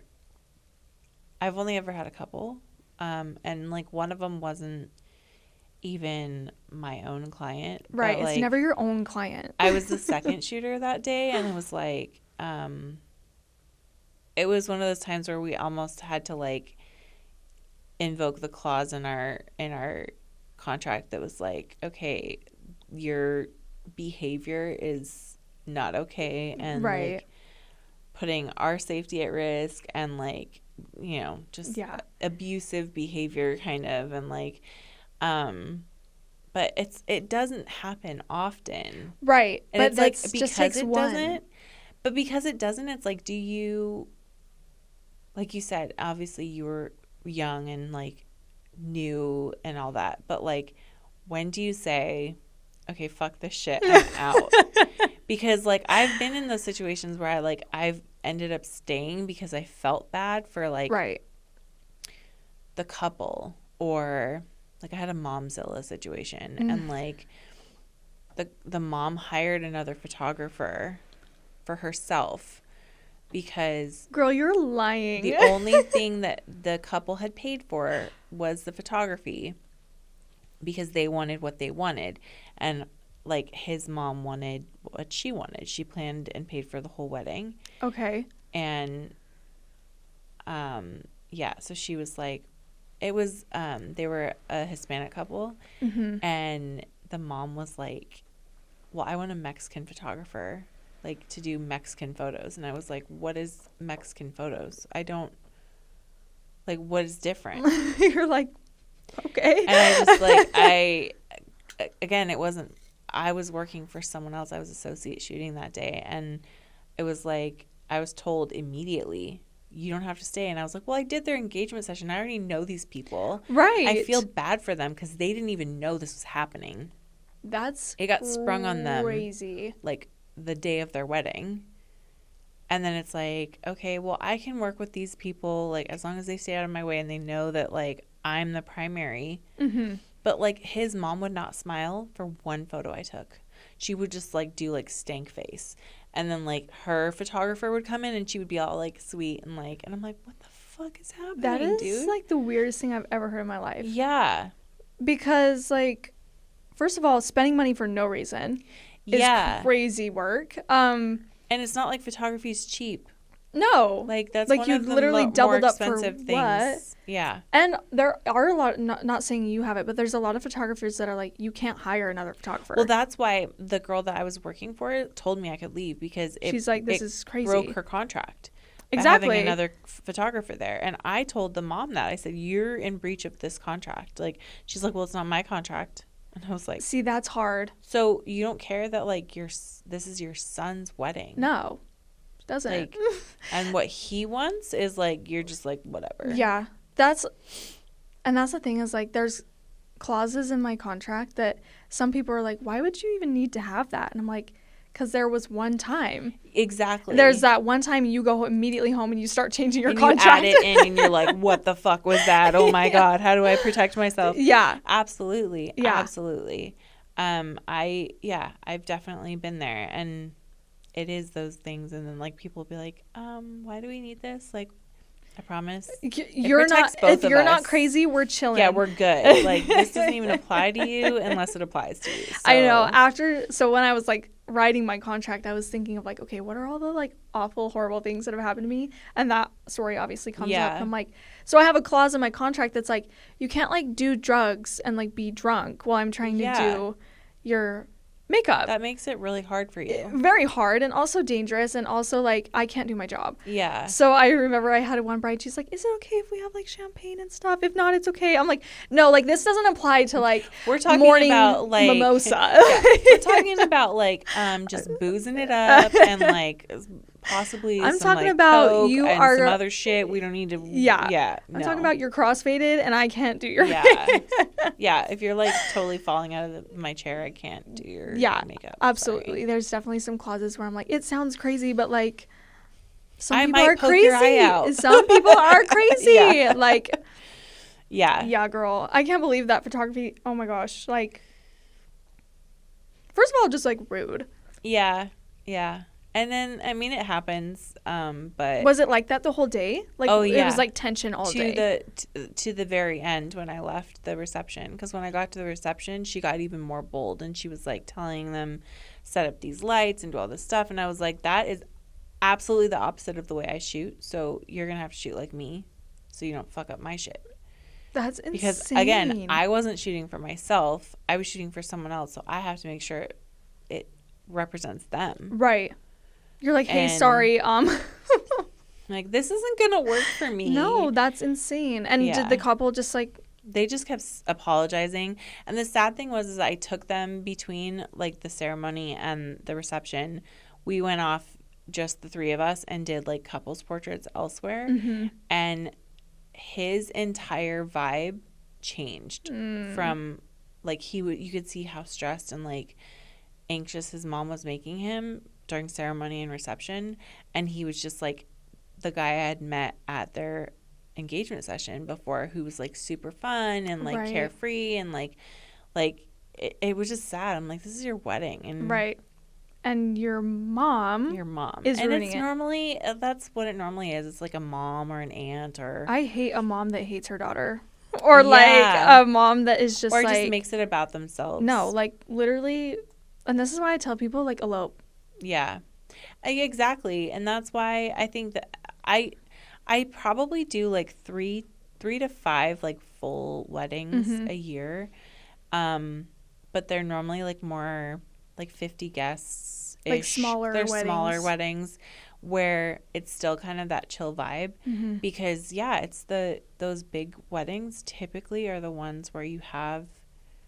Speaker 1: I've only ever had a couple. And like one of them wasn't even my own client.
Speaker 2: Right. It's
Speaker 1: like,
Speaker 2: never your own client.
Speaker 1: I was the second shooter that day, and it was like, it was one of those times where we almost had to like invoke the clause in our contract that was like, okay, your behavior is not okay, and like putting our safety at risk, and like, you know, just abusive behavior kind of, and like but it doesn't happen often,
Speaker 2: right?
Speaker 1: And
Speaker 2: but
Speaker 1: it's like
Speaker 2: because it doesn't,
Speaker 1: but because it doesn't, it's like, do you, like you said, obviously you were young and like new and all that, but like, when do you say, okay, fuck this shit, I'm out? Because like I've been in those situations where I've ended up staying because I felt bad for like the couple, or like I had a Momzilla situation, and like the mom hired another photographer for herself because,
Speaker 2: girl, you're lying.
Speaker 1: The only thing that the couple had paid for was the photography, because they wanted what they wanted, and like his mom wanted what she wanted. She planned and paid for the whole wedding.
Speaker 2: Okay.
Speaker 1: And so she was like, it was they were a Hispanic couple, and the mom was like, well, I want a Mexican photographer, like, to do Mexican photos. And I was like, what is Mexican photos? I don't, like, what is different?
Speaker 2: You're like, okay.
Speaker 1: And I just like, again, it wasn't, I was working for someone else. I was associate shooting that day, and it was like, I was told immediately, you don't have to stay. And I was like, well, I did their engagement session. I already know these people.
Speaker 2: Right.
Speaker 1: I feel bad for them because they didn't even know this was happening. It got sprung on them
Speaker 2: crazy,
Speaker 1: like the day of their wedding. And then it's like, okay, well, I can work with these people, like, as long as they stay out of my way and they know that, like, I'm the primary. But like, his mom would not smile for one photo I took. She would just like do like stank face. And then like her photographer would come in and she would be all like sweet and like, and I'm like, what the fuck is happening,
Speaker 2: that is,
Speaker 1: dude?
Speaker 2: Like the weirdest thing I've ever heard in my life.
Speaker 1: Yeah.
Speaker 2: Because like, first of all, spending money for no reason is crazy work.
Speaker 1: And it's not like photography is cheap.
Speaker 2: No.
Speaker 1: Like, that's
Speaker 2: Like,
Speaker 1: one
Speaker 2: you
Speaker 1: of the
Speaker 2: literally
Speaker 1: more
Speaker 2: doubled up for
Speaker 1: expensive things.
Speaker 2: what?
Speaker 1: Yeah.
Speaker 2: And there are a lot, not saying you have it, but there's a lot of photographers that are like, you can't hire another photographer.
Speaker 1: Well, that's why the girl that I was working for told me I could leave, because
Speaker 2: she's like, this is crazy.
Speaker 1: Broke her contract.
Speaker 2: Exactly.
Speaker 1: By having another photographer there. And I told the mom that. I said, you're in breach of this contract. Like, she's like, well, it's not my contract. And I was like,
Speaker 2: see, that's hard.
Speaker 1: So you don't care that, like, this is your son's wedding?
Speaker 2: No, it doesn't.
Speaker 1: Like, and what he wants is, like, you're just like, whatever.
Speaker 2: Yeah, that's the thing is, like, there's clauses in my contract that some people are like, why would you even need to have that? And I'm like, because there was one time.
Speaker 1: Exactly.
Speaker 2: There's that one time you go immediately home and you start changing your
Speaker 1: and
Speaker 2: contract.
Speaker 1: You add it in and you're like, what the fuck was that? Oh my God. How do I protect myself?
Speaker 2: Yeah.
Speaker 1: Absolutely.
Speaker 2: Yeah.
Speaker 1: Absolutely. I've definitely been there, and it is those things. And then, like, people will be like, why do we need this? Like, I promise.
Speaker 2: You're not, if you're not crazy, we're chilling.
Speaker 1: Yeah, we're good. Like, this doesn't even apply to you unless it applies to you. So.
Speaker 2: I know. So when I was, like, writing my contract, I was thinking of, like, okay, what are all the, like, awful, horrible things that have happened to me? And that story obviously comes up. I'm like, so I have a clause in my contract that's like, you can't, like, do drugs and, like, be drunk while I'm trying to do your makeup.
Speaker 1: That makes it really hard for you.
Speaker 2: Very hard, and also dangerous, and also, like, I can't do my job.
Speaker 1: Yeah.
Speaker 2: So I remember I had one bride, she's like, is it okay if we have, like, champagne and stuff? If not, it's okay. I'm like, no, like, this doesn't apply to, like,
Speaker 1: we're talking
Speaker 2: morning
Speaker 1: about, like,
Speaker 2: mimosa.
Speaker 1: Yeah, we're talking about, like, just boozing it up and, like, possibly
Speaker 2: I'm
Speaker 1: some,
Speaker 2: talking
Speaker 1: like,
Speaker 2: about
Speaker 1: Coke
Speaker 2: you
Speaker 1: and
Speaker 2: are
Speaker 1: some other shit. We don't need to. Yeah.
Speaker 2: I'm talking about you're crossfaded and I can't do your
Speaker 1: Yeah. If you're, like, totally falling out of my chair, I can't do your makeup.
Speaker 2: Absolutely.
Speaker 1: Sorry.
Speaker 2: There's definitely some clauses where I'm like, it sounds crazy, but, like, some
Speaker 1: I
Speaker 2: people
Speaker 1: might
Speaker 2: are
Speaker 1: poke
Speaker 2: crazy.
Speaker 1: your eye out.
Speaker 2: Some people are crazy. Like,
Speaker 1: yeah,
Speaker 2: girl. I can't believe that photography. Oh my gosh. Like, first of all, just, like, rude.
Speaker 1: Yeah. And then, I mean, it happens, but...
Speaker 2: Was it like that the whole day? Like,
Speaker 1: oh, yeah.
Speaker 2: It was, like, tension all day?
Speaker 1: To the very end when I left the reception. Because when I got to the reception, she got even more bold. And she was, like, telling them, set up these lights and do all this stuff. And I was like, that is absolutely the opposite of the way I shoot. So you're going to have to shoot like me so you don't fuck up my shit.
Speaker 2: That's insane.
Speaker 1: Because, again, I wasn't shooting for myself. I was shooting for someone else. So I have to make sure it represents them.
Speaker 2: Right. You're like, hey, sorry,
Speaker 1: like, this isn't gonna work for me.
Speaker 2: No, that's insane. And did the couple just, like...
Speaker 1: They just kept apologizing. And the sad thing was I took them between, like, the ceremony and the reception. We went off, just the three of us, and did, like, couples portraits elsewhere.
Speaker 2: Mm-hmm.
Speaker 1: And his entire vibe changed from, like, you could see how stressed and, like, anxious his mom was making him during ceremony and reception, and he was just like the guy I had met at their engagement session before, who was, like, super fun and, like, carefree, and like it was just sad. I'm like, this is your wedding, and
Speaker 2: and your mom is
Speaker 1: and
Speaker 2: ruining
Speaker 1: it's
Speaker 2: it.
Speaker 1: Normally that's what it normally is. It's like a mom or an aunt, or
Speaker 2: I hate a mom that hates her daughter, or like a mom that is just,
Speaker 1: or
Speaker 2: like,
Speaker 1: just makes it about themselves.
Speaker 2: No, like, literally. And this is why I tell people, like, elope.
Speaker 1: Yeah, exactly. And that's why I think that I probably do, like, three to five, like, full weddings a year. But they're normally, like, more like 50 guests,
Speaker 2: like smaller
Speaker 1: weddings where it's still kind of that chill vibe. Because it's those big weddings typically are the ones where you have,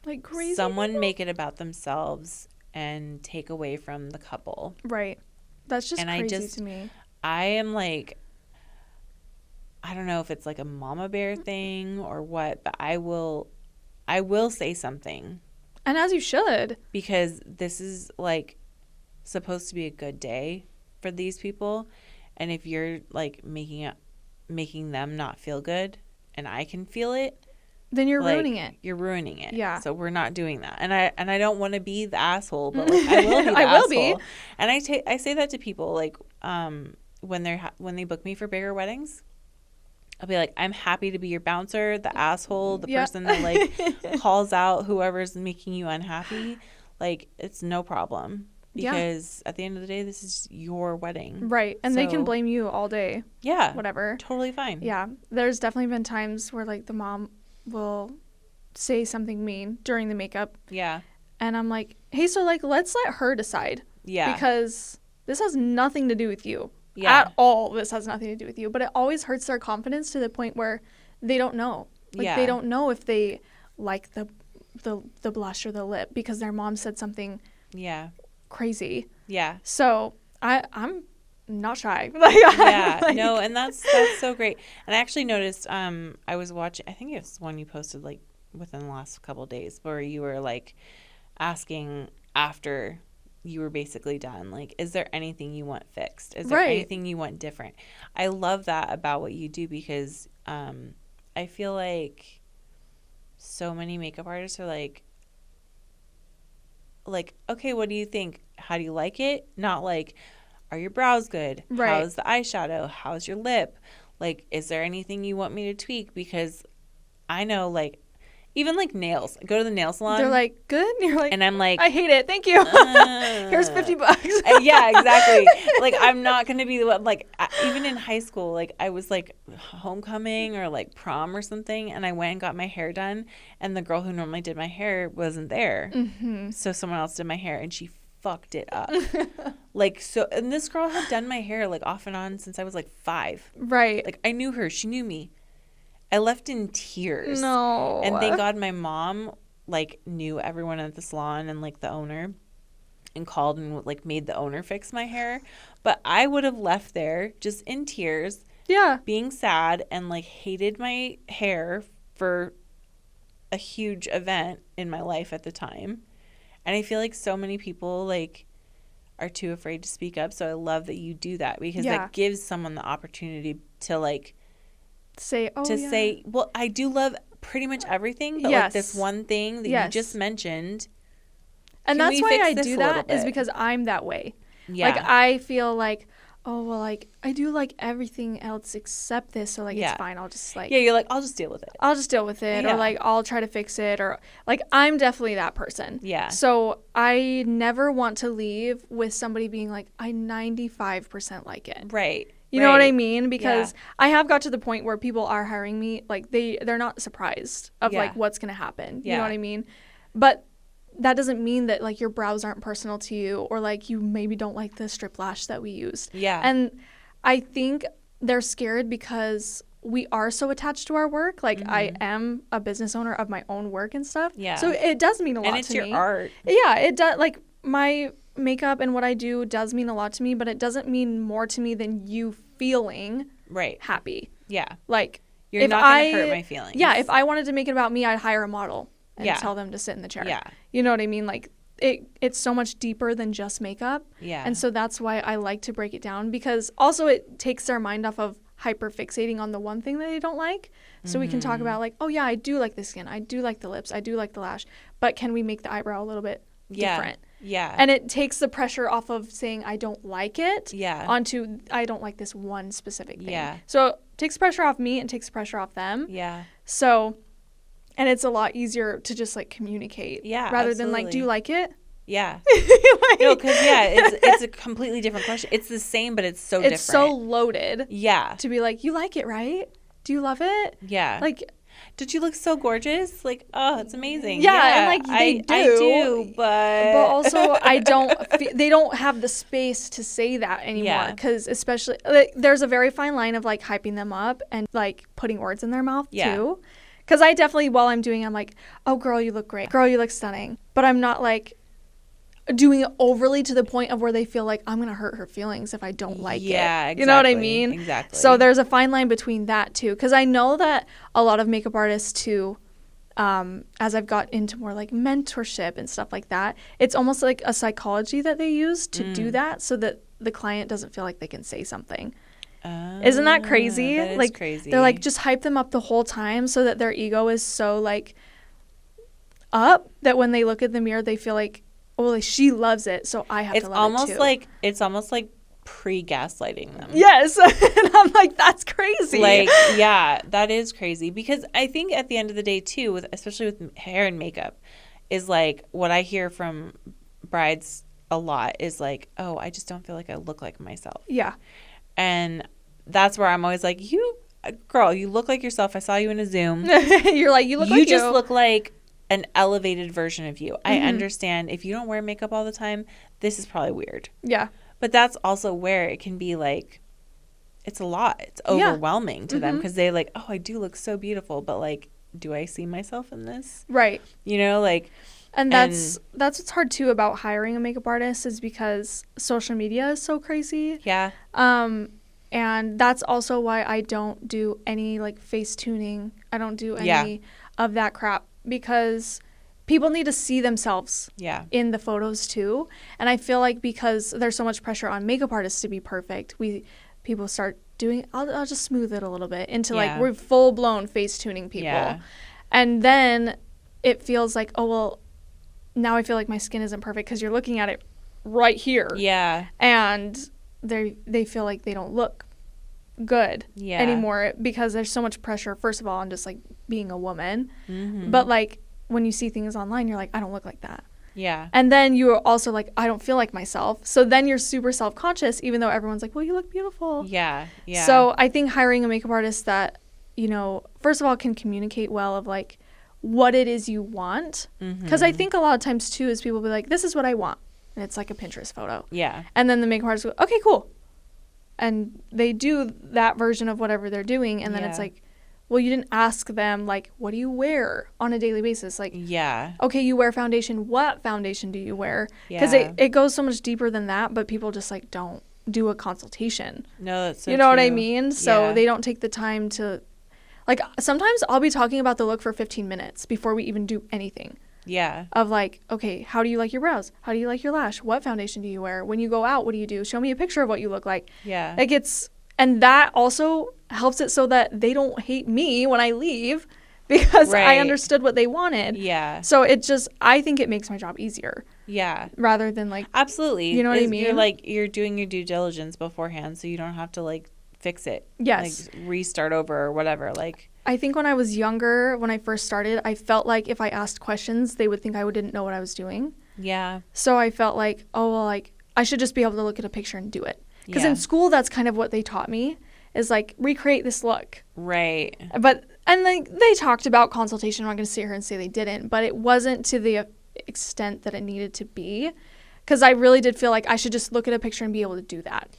Speaker 2: like, crazy
Speaker 1: someone
Speaker 2: people
Speaker 1: make it about themselves and take away from the couple.
Speaker 2: Right. That's just crazy to me.
Speaker 1: I am, like, I don't know if it's, like, a mama bear thing or what, but I will say something.
Speaker 2: And as you should.
Speaker 1: Because this is, like, supposed to be a good day for these people. And if you're, like, making them not feel good, and I can feel it,
Speaker 2: then you're,
Speaker 1: like,
Speaker 2: ruining it.
Speaker 1: You're ruining it.
Speaker 2: Yeah.
Speaker 1: So we're not doing that. And I don't want to be the asshole, but, like, I will be the
Speaker 2: I will
Speaker 1: asshole.
Speaker 2: be.
Speaker 1: And I say that to people, like, when they book me for bigger weddings, I'll be like, I'm happy to be your bouncer, the asshole, the person that, like, calls out whoever's making you unhappy. Like, it's no problem. because at the end of the day, this is your wedding.
Speaker 2: Right. And they can
Speaker 1: So-
Speaker 2: blame you all day.
Speaker 1: Yeah.
Speaker 2: Whatever.
Speaker 1: Totally fine.
Speaker 2: Yeah. There's definitely been times where like the mom will say something mean during the makeup.
Speaker 1: Yeah.
Speaker 2: And I'm like, hey, so like, let's let her decide.
Speaker 1: Yeah.
Speaker 2: Because this has nothing to do with you.
Speaker 1: Yeah.
Speaker 2: At all. This has nothing to do with you. But it always hurts their confidence to the point where they don't know. Like,
Speaker 1: Yeah.
Speaker 2: they don't know if they like the blush or the lip because their mom said something
Speaker 1: Yeah.
Speaker 2: crazy.
Speaker 1: Yeah.
Speaker 2: So I'm not shy. Like,
Speaker 1: Yeah.
Speaker 2: like,
Speaker 1: No, and that's so great. And I actually noticed I was watching, I think it was one you posted like within the last couple of days where you were like asking after you were basically done, like, is there anything you want fixed? Is there
Speaker 2: Right.
Speaker 1: anything you want different? I love that about what you do because I feel like so many makeup artists are like, okay, what do you think? How do you like it? Not like, are your brows good?
Speaker 2: Right.
Speaker 1: How's the eyeshadow? How's your lip? Like, is there anything you want me to tweak? Because I know, like, even like nails. I go to the nail salon.
Speaker 2: They're like, good? And you're like,
Speaker 1: and I'm like,
Speaker 2: I hate it. Thank you. Here's $50.
Speaker 1: yeah, exactly. Like, I'm not going to be the one, like, even in high school, like, I was, like, homecoming or, like, prom or something, and I went and got my hair done, and the girl who normally did my hair wasn't there.
Speaker 2: Mm-hmm.
Speaker 1: So someone else did my hair, and she fucked it up. Like, so, and this girl had done my hair, like, off and on since I was, like, 5.
Speaker 2: Right.
Speaker 1: Like, I knew her. She knew me. I left in tears.
Speaker 2: No.
Speaker 1: And thank God my mom, like, knew everyone at the salon and, like, the owner and called and, like, made the owner fix my hair. But I would have left there just in tears,
Speaker 2: Yeah.
Speaker 1: being sad and, like, hated my hair for a huge event in my life at the time. And I feel like so many people, like, are too afraid to speak up. So I love that you do that because
Speaker 2: Yeah.
Speaker 1: that gives someone the opportunity to, like,
Speaker 2: Say, oh, yeah.
Speaker 1: say, well, I do love pretty much everything, but
Speaker 2: Yes.
Speaker 1: like this one thing that
Speaker 2: Yes.
Speaker 1: you just mentioned.
Speaker 2: And
Speaker 1: Can
Speaker 2: that's
Speaker 1: we
Speaker 2: why
Speaker 1: fix
Speaker 2: I
Speaker 1: this
Speaker 2: do
Speaker 1: a little
Speaker 2: that is
Speaker 1: bit?
Speaker 2: because I'm that way.
Speaker 1: Yeah.
Speaker 2: Like, I feel like, oh, well, like, I do like everything else except this. So, like,
Speaker 1: Yeah.
Speaker 2: it's fine. I'll just, like,
Speaker 1: Yeah, you're like, I'll just deal with it.
Speaker 2: I'll just deal with it.
Speaker 1: Yeah.
Speaker 2: Or, like, I'll try to fix it. Or, like, I'm definitely that person.
Speaker 1: Yeah.
Speaker 2: So, I never want to leave with somebody being like, I 95% like it.
Speaker 1: Right.
Speaker 2: You know what I
Speaker 1: right.
Speaker 2: mean? Because I have got to the point where people are hiring me, like they're not surprised of
Speaker 1: Yeah.
Speaker 2: like what's gonna happen. You
Speaker 1: Yeah.
Speaker 2: know what I mean? But that doesn't mean that like your brows aren't personal to you or like you maybe don't like the strip lash that we used.
Speaker 1: Yeah.
Speaker 2: And I think they're scared because we are so attached to our work. Like I am a business owner of my own work and stuff.
Speaker 1: Yeah.
Speaker 2: So it does mean a lot
Speaker 1: and it's
Speaker 2: to
Speaker 1: your
Speaker 2: me.
Speaker 1: art.
Speaker 2: Yeah, it does. Like my makeup and what I do does mean a lot to me, but it doesn't mean more to me than you feeling
Speaker 1: Right.
Speaker 2: happy.
Speaker 1: Yeah.
Speaker 2: Like
Speaker 1: You're
Speaker 2: if
Speaker 1: not going
Speaker 2: I-
Speaker 1: to hurt my feelings.
Speaker 2: Yeah, if I wanted to make it about me, I'd hire a model and
Speaker 1: Yeah.
Speaker 2: tell them to sit in the chair.
Speaker 1: Yeah.
Speaker 2: You know what I mean? Like it's so much deeper than just makeup.
Speaker 1: Yeah.
Speaker 2: And so that's why I like to break it down because also it takes their mind off of hyper fixating on the one thing that they don't like. So we can talk about like, oh yeah, I do like the skin. I do like the lips. I do like the lash. But can we make the eyebrow a little bit
Speaker 1: Yeah.
Speaker 2: different?
Speaker 1: Yeah.
Speaker 2: And it takes the pressure off of saying I don't like it
Speaker 1: Yeah.
Speaker 2: onto I don't like this one specific thing.
Speaker 1: Yeah.
Speaker 2: So it takes pressure off me and takes pressure off them.
Speaker 1: Yeah.
Speaker 2: So, and it's a lot easier to just like communicate.
Speaker 1: Yeah,
Speaker 2: Rather than like, do you like it?
Speaker 1: Yeah.
Speaker 2: Like,
Speaker 1: No, because yeah, it's a completely different question. It's the same, but it's so different.
Speaker 2: it's so loaded
Speaker 1: Yeah.
Speaker 2: to be like, you like it, right? Do you love it?
Speaker 1: Yeah.
Speaker 2: Like,
Speaker 1: Did you look so gorgeous? Like, oh, it's amazing.
Speaker 2: Yeah, and, like, they
Speaker 1: I do,
Speaker 2: but also I don't. They don't have the space to say that anymore.
Speaker 1: Yeah.
Speaker 2: Because especially like, there's a very fine line of like hyping them up and like putting words in their mouth
Speaker 1: Yeah.
Speaker 2: too. Because I definitely, while I'm doing, I'm like, oh girl, you look great. Girl, you look stunning. But I'm not like doing it overly to the point of where they feel like I'm gonna hurt her feelings if I don't like it.
Speaker 1: Yeah,
Speaker 2: You know what I
Speaker 1: exactly,
Speaker 2: mean?
Speaker 1: exactly.
Speaker 2: So there's a fine line between that too, because I know that a lot of makeup artists too, as I've got into more like mentorship and stuff like that, it's almost like a psychology that they use to do that, so that the client doesn't feel like they can say something. Isn't that crazy?
Speaker 1: That is
Speaker 2: like
Speaker 1: crazy.
Speaker 2: they're like just hype them up the whole time so that their ego is so like up that when they look at the mirror they feel like, oh, like, she loves it, so I have
Speaker 1: it's
Speaker 2: to love
Speaker 1: almost
Speaker 2: it too.
Speaker 1: it's almost like pre-gaslighting them.
Speaker 2: Yes. And I'm like, that's crazy.
Speaker 1: Like, yeah, that is crazy, because I think at the end of the day too, especially with hair and makeup, is like what I hear from brides a lot is like, oh, I just don't feel like I look like myself.
Speaker 2: Yeah.
Speaker 1: And that's where I'm always like, girl, you look like yourself. I saw you in a Zoom.
Speaker 2: You're like, you look like
Speaker 1: you just look like an elevated version of you. I understand if you don't wear makeup all the time, this is probably weird.
Speaker 2: Yeah.
Speaker 1: But that's also where it can be like, it's a lot. It's overwhelming to them because they like, oh, I do look so beautiful, but like, do I see myself in this?
Speaker 2: Right.
Speaker 1: You know, like.
Speaker 2: And that's what's hard too about hiring a makeup artist is because social media is so crazy.
Speaker 1: Yeah.
Speaker 2: And that's also why I don't do any like face tuning. I don't do any of that crap because people need to see themselves in the photos too. And I feel like because there's so much pressure on makeup artists to be perfect, people start doing, I'll just smooth it a little bit into like we're full blown face tuning people. Yeah. And then it feels like, oh, well, now I feel like my skin isn't perfect because you're looking at it right here. Yeah. And they feel like they don't look good anymore because there's so much pressure, first of all, on just like being a woman. But like when you see things online, you're like, I don't look like that. Yeah. And then you're also like, I don't feel like myself. So then you're super self-conscious, even though everyone's like, well, you look beautiful. Yeah. Yeah. So I think hiring a makeup artist that, you know, first of all, can communicate well of like what it is you want. Because I think a lot of times too is people be like, this is what I want. And it's like a Pinterest photo. Yeah. And then the makeup artist go, okay, cool. And they do that version of whatever they're doing. And then it's like, well, you didn't ask them, like, what do you wear on a daily basis? Like, okay, you wear foundation. What foundation do you wear? Because it goes so much deeper than that, but people just, like, don't do a consultation. No, that's so You know what I mean? So they don't take the time to, like, sometimes I'll be talking about the look for 15 minutes before we even do anything. Yeah. Of, like, okay, how do you like your brows? How do you like your lash? What foundation do you wear? When you go out, what do you do? Show me a picture of what you look like. Yeah. Like, and that also helps it so that they don't hate me when I leave because I understood what they wanted. Yeah. So I think it makes my job easier. Yeah. Rather than like. Absolutely. You know what I mean? You're doing your due diligence beforehand so you don't have to like fix it. Yes. Like restart over or whatever. Like. I think when I was younger, when I first started, I felt like if I asked questions, they would think I didn't know what I was doing. Yeah. So I felt like, oh, well, like I should just be able to look at a picture and do it. Because in school, that's kind of what they taught me is like recreate this look. Right. And like they talked about consultation. I'm not going to sit here and say they didn't, but it wasn't to the extent that it needed to be. Because I really did feel like I should just look at a picture and be able to do that.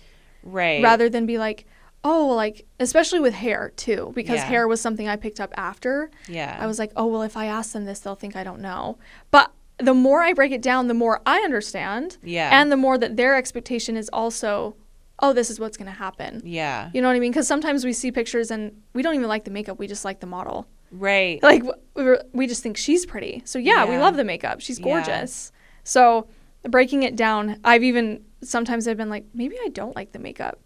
Speaker 2: Right. Rather than be like, oh, like, especially with hair too, because hair was something I picked up after. Yeah. I was like, oh, well, if I ask them this, they'll think I don't know. But the more I break it down, the more I understand. Yeah. And the more that their expectation is also, oh, this is what's going to happen. Yeah. You know what I mean? Because sometimes we see pictures and we don't even like the makeup. We just like the model. Right. Like, we just think she's pretty. So, we love the makeup. She's gorgeous. Yeah. So, breaking it down, sometimes I've been like, maybe I don't like the makeup.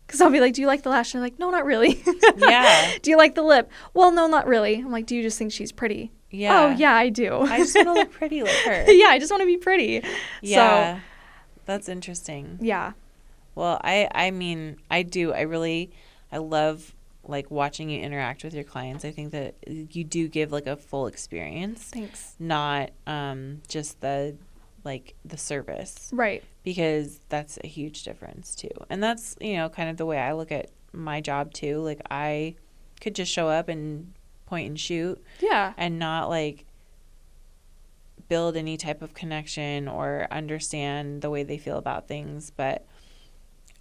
Speaker 2: Because I'll be like, do you like the lash? And they're like, no, not really. Yeah. Do you like the lip? Well, no, not really. I'm like, do you just think she's pretty? Yeah. Oh, yeah, I do. I just want to look pretty like her. Yeah, I just want to be pretty. Yeah. So, that's interesting. Yeah. Well, I mean, I do. I love, like, watching you interact with your clients. I think that you do give, like, a full experience. Thanks. Not just the service. Right. Because that's a huge difference, too. And that's, kind of the way I look at my job, too. Like, I could just show up and point and shoot. Yeah. And not, like, build any type of connection or understand the way they feel about things. But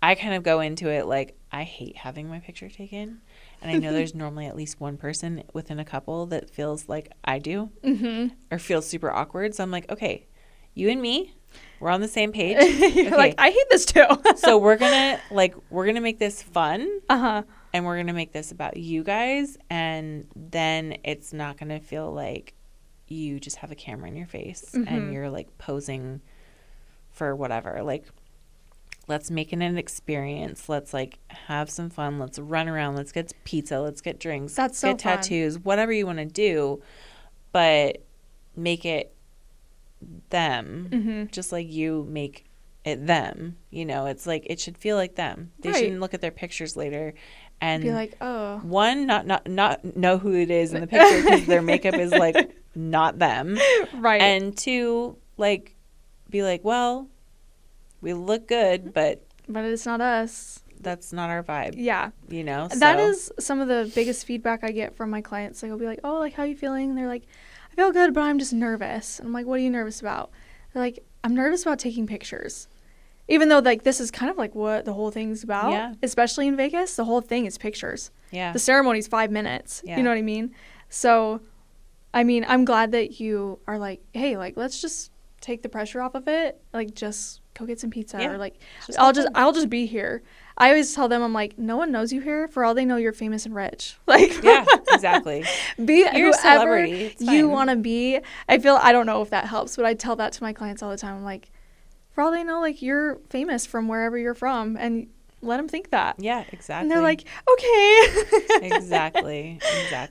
Speaker 2: I kind of go into it like, I hate having my picture taken. And I know there's normally at least one person within a couple that feels like I do or feels super awkward. So I'm like, okay, you and me, we're on the same page. You're okay. Like, I hate this too. So we're gonna make this fun. Uh-huh. And we're gonna make this about you guys. And then it's not gonna feel like you just have a camera in your face and you're like posing for whatever. Like, let's make it an experience. Let's like have some fun. Let's run around. Let's get pizza. Let's get drinks. That's so get fun. Tattoos. Whatever you want to do, but make it them. Just like you make it them. It's like it should feel like them. They shouldn't look at their pictures later and be like, oh, one, not know who it is in the picture because their makeup is like not them. Right. And two, like be like, well,
Speaker 1: We look good, but
Speaker 2: it's not us.
Speaker 1: that's not our vibe.
Speaker 2: Yeah.
Speaker 1: You know?
Speaker 2: That is some of the biggest feedback I get from my clients. Like, I'll be like, oh, like, how you feeling? And they're like, I feel good, but I'm just nervous. And I'm like, what are you nervous about? They're like, I'm nervous about taking pictures. Even though, like, this is kind of like what the whole thing's about.
Speaker 1: Yeah.
Speaker 2: Especially in Vegas, the whole thing is pictures.
Speaker 1: Yeah.
Speaker 2: The ceremony's 5 minutes.
Speaker 1: Yeah.
Speaker 2: You know what I mean? So, I mean, I'm glad that you are like, hey, like, let's just take the pressure off of it. Like, just go get some pizza.
Speaker 1: Yeah.
Speaker 2: Or, like,
Speaker 1: Just
Speaker 2: I'll
Speaker 1: have
Speaker 2: just be here. I always tell them, I'm like, no one knows you here. For all they know, you're famous and rich. Like,
Speaker 1: Yeah, exactly.
Speaker 2: be
Speaker 1: You're a
Speaker 2: whoever
Speaker 1: celebrity. It's
Speaker 2: you
Speaker 1: fine.
Speaker 2: want to be. I don't know if that helps, but I tell that to my clients all the time. I'm like, for all they know, like, you're famous from wherever you're from, and let them think that.
Speaker 1: Yeah, exactly.
Speaker 2: And they're like, okay.
Speaker 1: Exactly.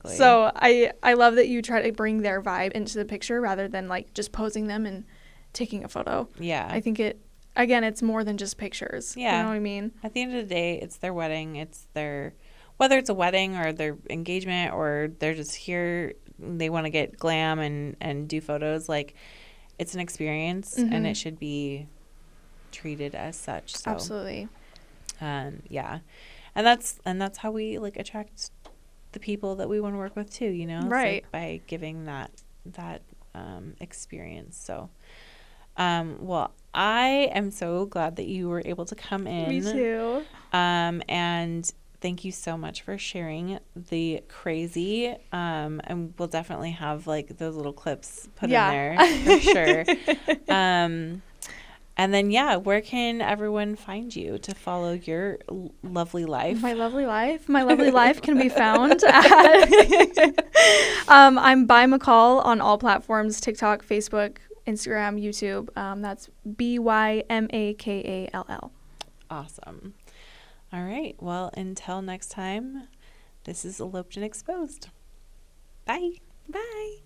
Speaker 2: So I love that you try to bring their vibe into the picture rather than, like, just posing them and taking a photo.
Speaker 1: Yeah.
Speaker 2: I think it's more than just pictures.
Speaker 1: Yeah.
Speaker 2: You know what I mean?
Speaker 1: At the end of the day, it's their wedding. It's their, whether it's a wedding or their engagement or they're just here, they want to get glam and do photos. Like, it's an experience and it should be treated as such. So,
Speaker 2: Absolutely.
Speaker 1: yeah. And that's how we, like, attract the people that we want to work with too, you know? It's
Speaker 2: Right.
Speaker 1: like by giving that experience. So, well, I am so glad that you were able to come in.
Speaker 2: Me too.
Speaker 1: And thank you so much for sharing the crazy. And we'll definitely have, like, those little clips put in there for sure. And then, yeah, where can everyone find you to follow your lovely life?
Speaker 2: My lovely life. My lovely life can be found at I'm by McCall on all platforms: TikTok, Facebook, Instagram, YouTube. That's BYMAKALL.
Speaker 1: Awesome. All right. Well, until next time, this is Eloped and Exposed. Bye.
Speaker 2: Bye.